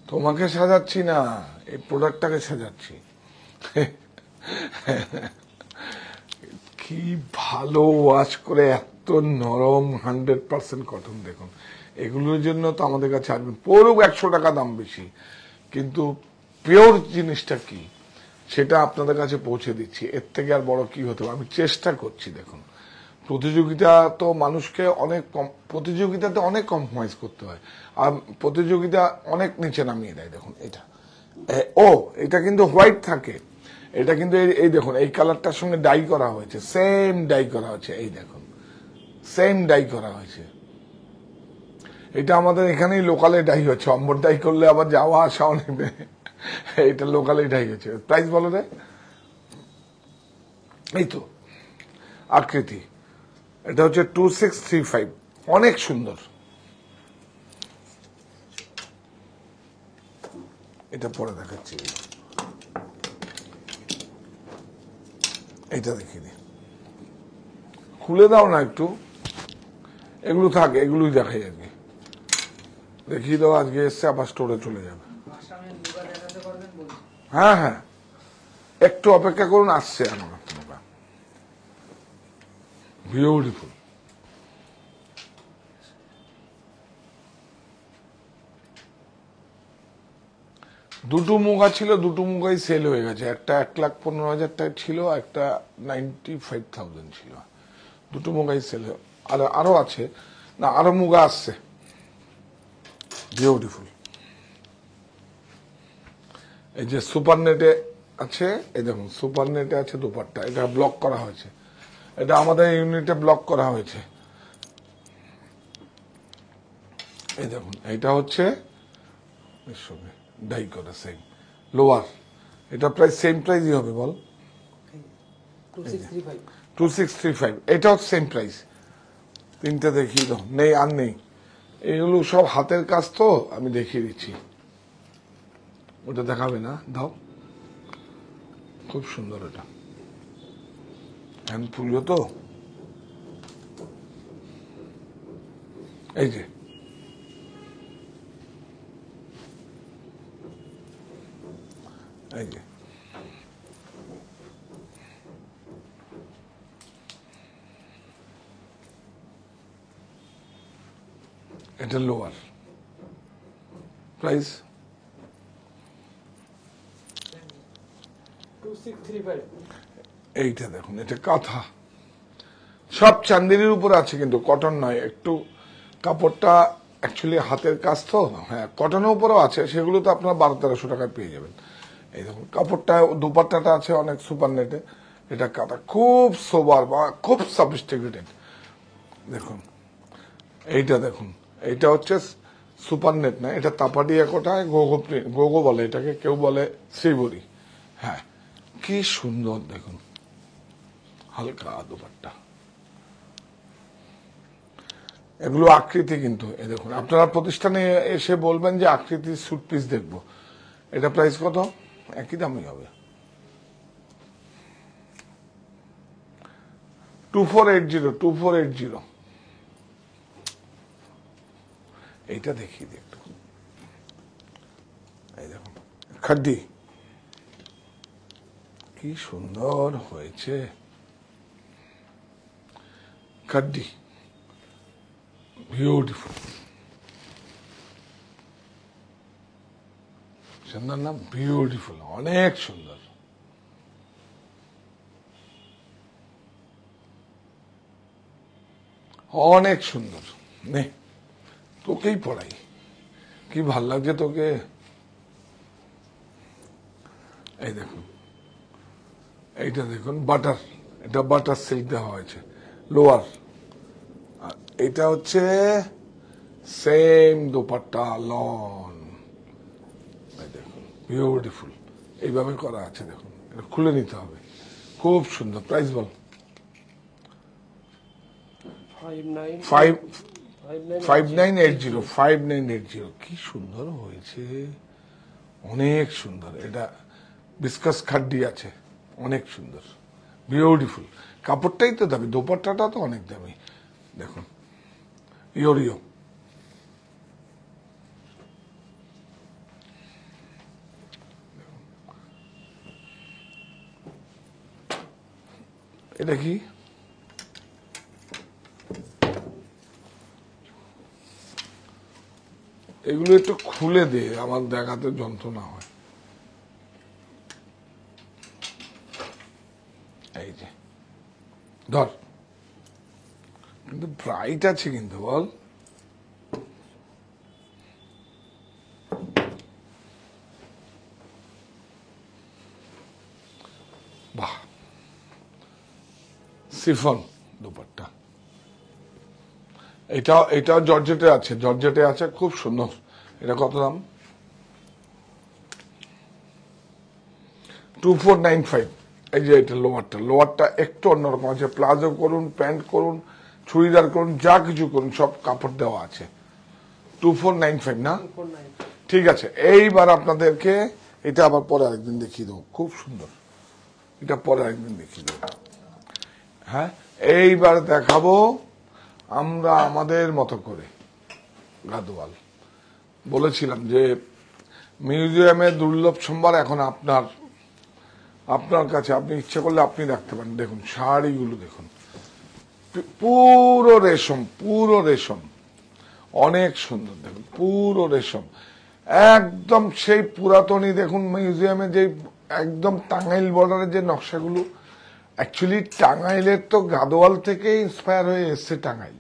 তোমাকে সাজাচ্ছি না, এই প্রোডাক্টটাকে সাজাচ্ছি। কি ভালো ওয়াশ করে, এত নরম, 100% কটন। দেখুন এগুলোর জন্য তো আমাদের কাছে আসবেন। পড়ুক 100 টাকা দাম বেশি, কিন্তু পিওর জিনিসটা কি সেটা আপনাদের কাছে পৌঁছে দিচ্ছি। এর থেকে আর বড় কি হতে পারে? আমি চেষ্টা করছি। দেখুন প্রতিযোগিতা তো মানুষকে অনেক প্রতিযোগিতাতে অনেক কম্প্রোমাইজ করতে হয়, আর প্রতিযোগিতা অনেক নিচে নামিয়ে দেয়। দেখুন এটা, এটা কিন্তু হোয়াইট থাকে। এটা কিন্তু এই দেখুন, এই কালারটার সঙ্গে ডাই করা হয়েছে, সেম ডাই করা হয়েছে। এই দেখুন, সেম ডাই করা হয়েছে। এটা আমাদের এখানেই লোকালে ডাই হচ্ছে। অম্বর ডাই করলে আবার যাওয়া আসাও নেবে। এটা লোকালে ডাই হচ্ছে। প্রাইস বলো রে। এই তো আকৃতি, এটা হচ্ছে 2635, অনেক সুন্দর। এটা পরে দেখাচ্ছি। এটা দেখিয়ে দিই, খুলে দাও না একটু। এগুলো থাক, এগুলোই দেখাই আজকে। দেখিয়ে দাও, আজকে এসছে আবার স্টোরে চলে যাবে। আসামে লুগা দেখাতে পারবেন বলছি। হ্যাঁ হ্যাঁ, একটু অপেক্ষা করুন, আসছে আমার। বিউটিফুল। দুটো মুগা ছিল, দুটো মুগাই সেল হয়ে গেছে। একটা 1,15,000 টাকা ছিল, একটা 95,000 ছিল। দুটো মুগাই সেল, আর আরো আছে না, আরো মুগা আসছে। বিউটিফুল। এই যে সুপার নেটে আছে, এই দেখুন সুপার নেটে আছে দুপাট্টা। এটা ব্লক করা হয়েছে, এটা আমাদের ইউনিটে ব্লক করা হয়েছে। এই দেখুন, এটা হচ্ছে ডাই করা সেম লোয়ার। এটা প্রাইস সেম প্রাইসই হবে, বল 2635। 2635। এটাও সেম প্রাইস। তিনটা দেখিয়ে দাও, নেই আর নেই। এগুলো সব হাতের কাজ তো, আমি দেখিয়ে দিচ্ছি। ওটা দেখাবে না, দাও। খুব সুন্দর, এটা হ্যান্ড ফুলও তো। এই যে এই যে এটা লোয়ার প্রাইস 2635। এইটা দেখুন, এটা কাঁথা, সব চান্দেরির উপর আছে, কিন্তু কটন নয়। একটু কাপড়টা অ্যাকচুয়ালি হাতের কাজ তো, হ্যাঁ কটনের উপরেও আছে, সেগুলো তো আপনার 1200-1300 টাকায় পেয়ে যাবেন। এই দেখুন কাপড়টা, দুপাট্টাটা আছে অনেক সুপার নেটে, এটা কাটা খুব সোবার বা খুব সফিস্টিকেটেড। দেখুন এইটা দেখুন, এইটা হচ্ছে সুপার নেট না, এটা তাপাটিয়া কোটায় গোগো বলে এটাকে, কেউ বলে শ্রীবরী। হ্যাঁ কি সুন্দর দেখুন, হালকা দুপাট্টা, এগুলো আকৃতি কিন্তু। এই দেখুন আপনারা প্রতিষ্ঠানে এসে বলবেন যে আকৃতির স্যুট পিস দেখবো। এটা প্রাইস কত? একই দামই হবে, 2480। এইটা দেখিয়ে দিই একটু, এই দেখুন খাড্ডি কি সুন্দর হয়েছে, খাড্ডি বিউটিফুল, সুন্দর না? বিউটিফুল, অনেক সুন্দর। অনেক সুন্দর, নে তোকেই পড়াই, কি ভাল লাগছে তোকে। এই দেখুন, এইটা দেখুন বাটার, এটা বাটার সিল্ক দেওয়া হয়েছে লোয়ার, আর এটা হচ্ছে সেম দোপাট্টা লন। এই দেখুন বিউটিফুল, এইভাবে করা আছে দেখুন, এটা খুলে নিতে হবে, খুব সুন্দর। প্রাইস বল? 5980। কি সুন্দর হয়েছে, অনেক সুন্দর। এটা বিস্কাস খাড্ডি আছে, অনেক সুন্দর, বিউটিফুল। কাপড়টাই তো দামি, দোপাট্টাটা তো অনেক দামি। দেখুন ইয়োরিও, এটা কি? এগুলো একটু খুলে দে, আমার দেখাতে যন্ত্রণা হয়। এই যে ধর, কিন্তু ব্রাইট আছে কিন্তু বল। বাহ, সিফন দুপাট্টা, এটা জর্জেটে আছে, জর্জেটে আছে, খুব সুন্দর। এটা কত দাম? 2495। এই যে এটা লোয়ারটা একটু অন্যরকম আছে, প্লাজো করুন, প্যান্ট করুন, চুড়িদার করুন, যা কিছু করুন সব কাপড় দেওয়া আছে। 2495 না? ঠিক আছে, এইবার আপনাদেরকে এটা আবার পরে আরেকদিন দেখিয়ে দেবো, খুব সুন্দর। এটা পরে আরেকদিন দেখিয়ে দেবো। হ্যাঁ, এইবার দেখাবো আমরা আমাদের মতো করে গাদোয়াল। বলেছিলাম যে মিউজিয়ামের দুর্লভ সম্ভার এখন আপনার কাছে, আপনি ইচ্ছে করলে আপনি রাখতে পারেন। দেখুন শাড়িগুলো দেখুন, পুরো রেশম, অনেক সুন্দর। দেখুন পুরো রেশম, একদম সেই পুরাতনই। দেখুন মিউজিয়ামে যে একদম টাঙ্গাইল বর্ডারের যে নকশাগুলো, অ্যাকচুয়ালি টাঙ্গাইলের তো গাদোয়াল থেকে ইন্সপায়ার হয়ে এসছে টাঙ্গাইল।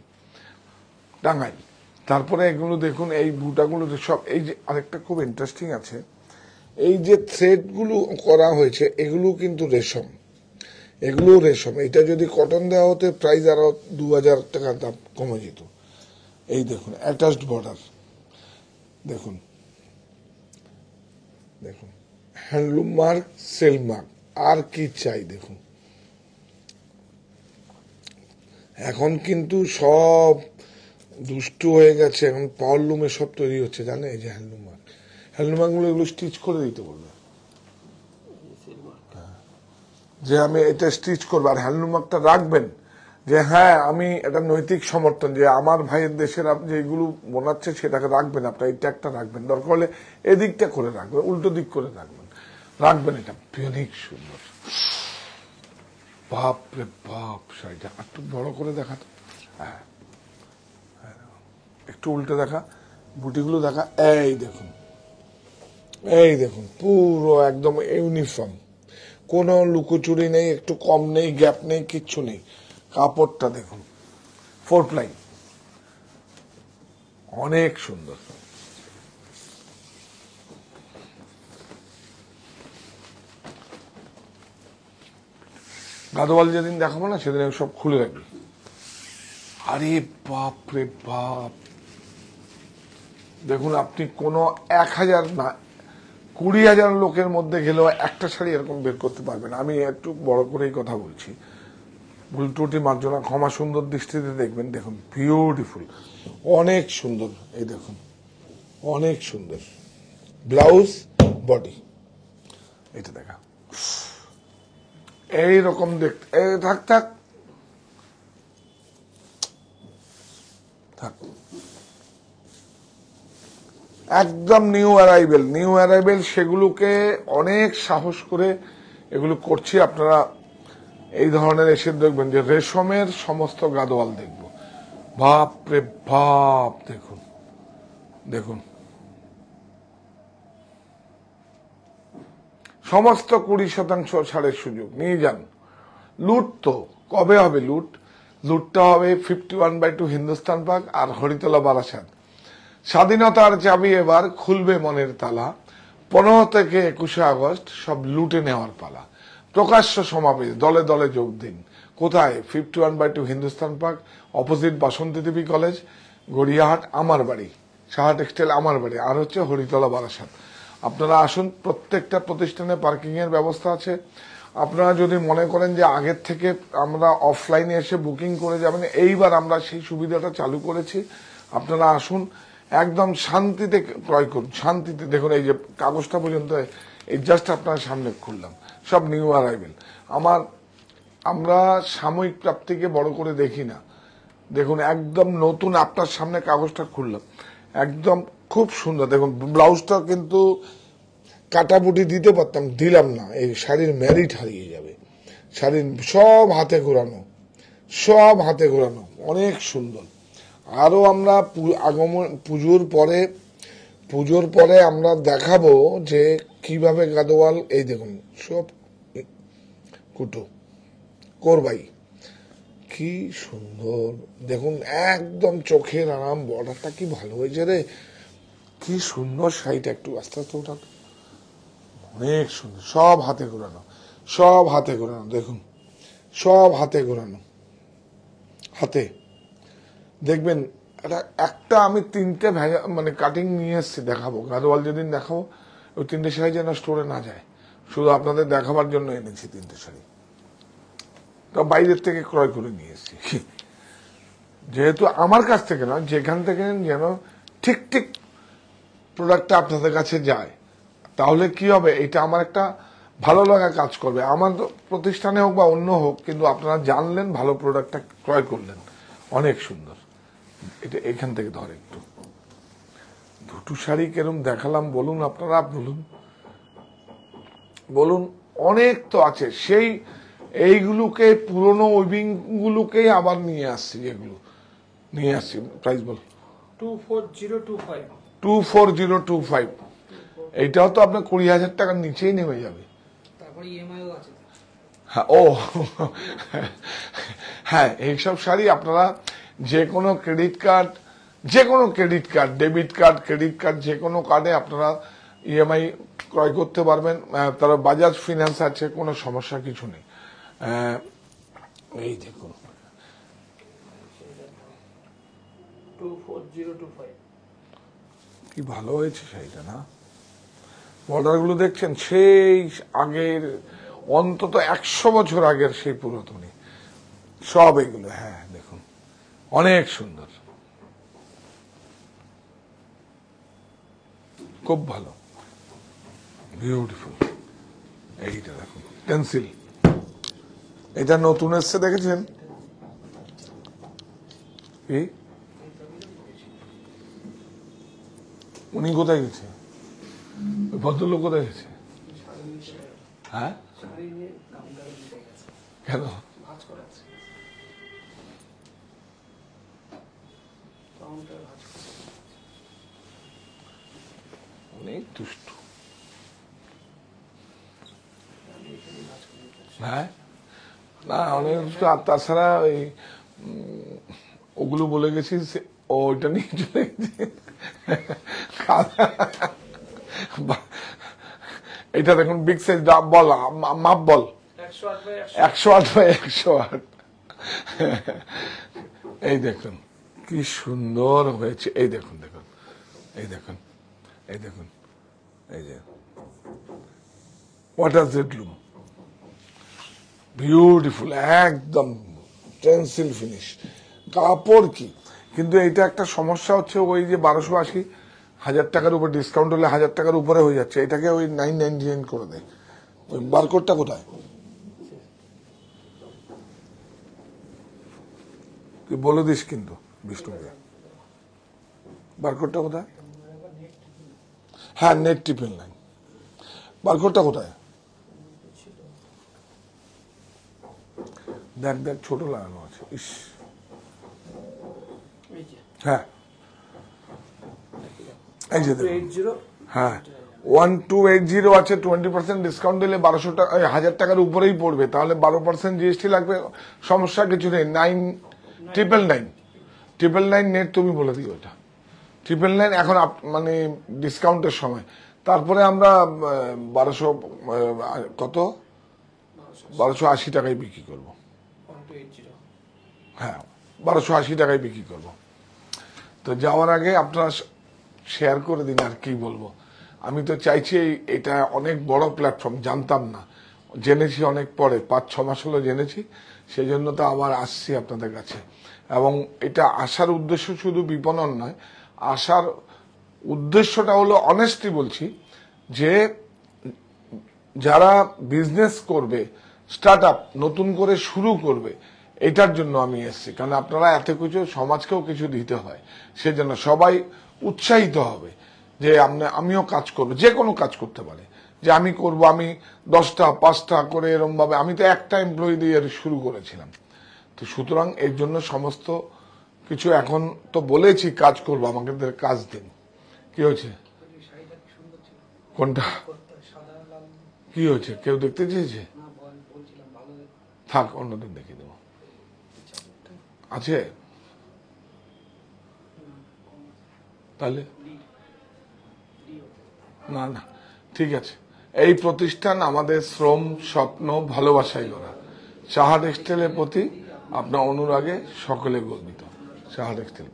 তারপরে এগুলো দেখুন, এই বুটাগুলো সব। এই যে আরেকটা খুব ইন্টারেস্টিং আছে, এই যে থ্রেডগুলো করা হয়েছে এগুলো কিন্তু রেশম, এটা যদি কটন দেওয়া হতে প্রাইস আরো 2000 টাকা দাম কমে যেত। এই দেখুন অ্যাটাচড বর্ডার, দেখুন হ্যান্ডলুম মার্ক, সেল মার্ক, আর কি চাই। দেখুন এখন কিন্তু সব দুষ্টু হয়ে গেছে, এখন পাওয়ারলুমে সব তৈরি হচ্ছে, জানে? এই যে হ্যান্ডলুম মার্কগুলো এগুলো স্টিচ করে দিতে বলবে, যে আমি এটা স্টিচ করবো, আর হ্যান্ডলুম মার্কটা রাখবেন, যে হ্যাঁ আমি এটা নৈতিক সমর্থন, যে আমার ভাইয়ের দেশের আপনি যেগুলো বানাচ্ছে সেটাকে রাখবেন, আপনার এই ট্যাগটা রাখবেন, দরকার হলে এদিকটা করে রাখবেন, উল্টো দিক করে রাখবেন। এটা অনেক সুন্দর, বাপ রে বাপ। শাড়িটা একটু বড় করে দেখা তো, হ্যাঁ একটু উল্টে দেখা, বুটিগুলো দেখা। এই দেখুন পুরো একদম ইউনিফর্ম, কোনো লুকোচুরি নেই, একটু কম নেই, গ্যাপ নেই, কিচ্ছু নেই। কাপড়টা দেখুন 4 প্লাই, অনেক সুন্দর। গাদোয়াল যেদিন দেখাবো না সেদিন আমি সব খুলে রাখবি। আরে বাপ রে বাপ, দেখুন আপনি কোনো 1000 না 20,000 লোকের মধ্যে গেলেও একটা শাড়ি এরকম বের করতে পারবেন। আমি একটু বড় করেই কথা বলছি, ভুল ত্রুটি মার্জনা ক্ষমা, সুন্দর দৃষ্টিতে দেখবেন। দেখুন বিউটিফুল, অনেক সুন্দর। এই দেখুন অনেক সুন্দর ব্লাউজ, বডি। এটা দেখা এইরকম দেখতে, থাক থাক থাক, একদম নিউ অ্যারাইভেল। সেগুলোকে অনেক সাহস করে এগুলো করছি। আপনারা এই ধরনের এসে দেখবেন যে রেশমের সমস্ত গাদোয়াল দেখব। বাপ রে বাপ, দেখুন দেখুন, সমস্ত 20% ছাড়ের সুযোগ নিয়ে যান। লুট তো কবে হবে? লুটটা হবে 51/2 হিন্দুস্তান পার্ক আর হরিতলা বারাসাত। স্বাধীনতার চাবি এবার খুলবে মনের তালা। 15 থেকে 21 আগস্ট সব লুটে নেওয়ার পালা। প্রকাশ্য সমাবেশ, দলে দলে যোগ দিন। কোথায়? 51/2 হিন্দুস্তান পার্ক, অপোজিট বাসন্তী দেবী কলেজ, গড়িয়াহাট, আমার বাড়ি, সাহা টেক্সটাইল আমার বাড়ি, আর হচ্ছে হরিতলা বারাসাত। আপনারা আসুন, প্রত্যেকটা প্রতিষ্ঠানে পার্কিং এর ব্যবস্থা আছে। আপনারা যদি মনে করেন যে আগের থেকে আমরা অফলাইনে এসে বুকিং করে যাবেন, এইবার আমরা সেই সুবিধাটা চালু করেছি। আপনারা আসুন, একদম শান্তিতে ক্রয় করুন, শান্তিতে। দেখুন এই যে কাগজটা পর্যন্ত এই জাস্ট আপনার সামনে খুললাম, সব নিউ অ্যারাইভেল। আমরা সাময়িক প্রাপ্তিকে বড় করে দেখি না। দেখুন একদম নতুন, আপনার সামনে কাগজটা খুললাম, একদম খুব সুন্দর। দেখুন ব্লাউজটা কিন্তু কাটাপুটি দিতে পারতাম, দিলাম না। এই শাড়ির ম্যারিট হারিয়ে যাবে। শাড়ির সব হাতে ঘোরানো, সব হাতে ঘোরানো, অনেক সুন্দর। আরো আমরা আগমন পুজোর পরে আমরা দেখাবো যে কিভাবে গাদোয়াল, এই দেখুন সব কুটো করবাই, কি সুন্দর। দেখুন একদম চোখের আরাম, বর্ডারটা কি ভালো হয়েছে রে, কি সুন্দর শাড়িটা। একটু আস্তে আস্তে ওঠান, অনেক সুন্দর। সব হাতে ঘোরানো, সব হাতে ঘোরানো। দেখুন সব হাতে ঘোরানো, হাতে দেখবেন। একটা আমি 3টে মানে কাটিং নিয়ে এসছি, দেখাবো। গাদোয়াল যেদিন দেখাবো ওই 3টে শাড়ি যেন স্টোরে না যায়, শুধু আপনাদের দেখাবার জন্য এনেছি 3টে শাড়ি। তো বাইরের থেকে ক্রয় করে নিয়ে এসছি, যেহেতু আমার কাছ থেকে না, যেখান থেকে যেন ঠিক ঠিক প্রোডাক্টটা আপনাদের কাছে যায়। তাহলে কি হবে, এটা আমার একটা ভালো লাগা কাজ করবে। আমার প্রতিষ্ঠানে হোক বা অন্য হোক, কিন্তু আপনারা জানলেন, ভালো প্রোডাক্টটা ক্রয় করলেন। অনেক সুন্দর। এটা এখান থেকে ধরে একটু, দুটো শাড়ি কেরম দেখালাম বলুন, আপনারা বলুন। অনেক তো আছে, সেই এইগুলোকে পুরনো উইভিং গুলোকেই আবার নিয়ে আসছি, যেগুলো নিয়ে আসছি। প্রাইস বল, 24025। 24025। এইটাও তো আপনার 20,000 টাকার নিচেই নেমে যাবে। তারপরে ইএমআইও আছে। হ্যাঁ, ও হ্যাঁ, এইসব শাড়ি আপনারা যে কোনো credit card, debit card, credit card, যে কোনো কার্ডে আপনারা ইএমআই ক্রয় করতে পারবেন। তারা বাজাজ ফিন্যান্স আছে, কোনো সমস্যা কিছু নেই। এই দেখুন 24025। কি ভালো হয়েছে শাড়িটা না? বর্ডার গুলো দেখছেন, সেই আগের, অন্তত 100 বছর আগের সেই পুরাতনী সব এগুলো। হ্যাঁ দেখুন, অনেক সুন্দর, খুব ভালো, বিউটিফুল। এইটা দেখুন পেন্সিল, এটা নতুন এসছে, দেখেছেন? কি উনি কোথায় গেছে? ওই ভদ্রলোক কোথায় গেছে? হ্যাঁ, কেন? অনেক দুষ্টু। হ্যাঁ, না অনেক দুষ্টু। আর তাছাড়া ওই ওগুলো বলে গেছি, ওইটা নিয়ে চলে গেছে। এটা দেখুন বিগ সাইজ বল, মাপ বল 108 এই দেখুন কি সুন্দর হয়েছে। এই দেখুন দেখুন এই দেখুন এই দেখুন এই যে ওয়াটার জেড লুম, বিউটিফুল, একদম টেন্সিল ফিনিশ, কাপড় কি। কিন্তু এইটা একটা সমস্যা হচ্ছে, ওই যে 1280 1,000 টাকার উপর ডিসকাউন্ট হলে 1,000 টাকার উপরে হয়ে যাচ্ছে, এটাকে ওই 999 করে দেয়। ওই বারকোডটা কোথায় তুই বলে দিস কিন্তু বিষ্ণুকে, বারকোডটা কোথায়? হ্যাঁ, নেট 999, বারকোডটা কোথায়? দেখ দেখ, ছোট লাগানো আছে। ইস, হ্যাঁ এই যে দেখুন, 80 হ্যাঁ 1280 আছে, 20% ডিসকাউন্ট দিলে 1200 টাকা, 1,000 টাকার উপরেই পড়বে। তাহলে 12% জিএসটি লাগবে, সমস্যা কিছু নেই। 999 নেট, তুমি বলে দিও এটা 999 এখন মানে ডিসকাউন্টের সময়। তারপরে আমরা 1200 কত 1280 টাকায় বিক্রি করবো। 1280 হ্যাঁ, 1280 টাকায় বিক্রি করবো। তো যাওয়ার আগে আপনারা শেয়ার করে দিন। আর কি বলবো, আমি তো চাইছি এটা অনেক বড় প্ল্যাটফর্ম, জানতাম না, জেনেছি অনেক পরে, 5-6 মাস হলো জেনেছি, সেই জন্য তো আবার আসছি আপনাদের কাছে। এবং এটা আসার উদ্দেশ্য শুধু বিপণন নয়, আসার উদ্দেশ্যটা হলো অনেস্টলি বলছি, যে যারা বিজনেস করবে, স্টার্ট আপ নতুন করে শুরু করবে, এটার জন্য আমি এসেছি। কারণ আপনারা এত কিছু, সমাজকেও কিছু দিতে হয়, সেজন্য সবাই উৎসাহিত হবে যে আমিও কাজ করবো, যে কোনো কাজ করতে পারে, যে আমি করব, আমি 10টা 5টা করে এরম ভাবে। আমি তো একটা এমপ্লয়ি দিয়ে শুরু করেছিলাম। তো সুতরাং এর জন্য সমস্ত কিছু এখন তো বলেছি কাজ করবো, আমাকে কাজ দিন। কি হয়েছে? শাড়িটা কি সুন্দর ছিল, কোনটা? সাদা লাল। কি হয়েছে? কেউ দেখতে চেয়েছে? না বলছিলাম ভালো থাক, অন্যদিন দেখিয়ে দেবো। আছে তাহলে? না না, ঠিক আছে। এই প্রতিষ্ঠান আমাদের শ্রম, স্বপ্ন, ভালোবাসায় গড়া। সাহা টেক্সটাইলের প্রতি আপনার অনুরাগে সকলে গর্বিত। সাহা টেক্সটাইল।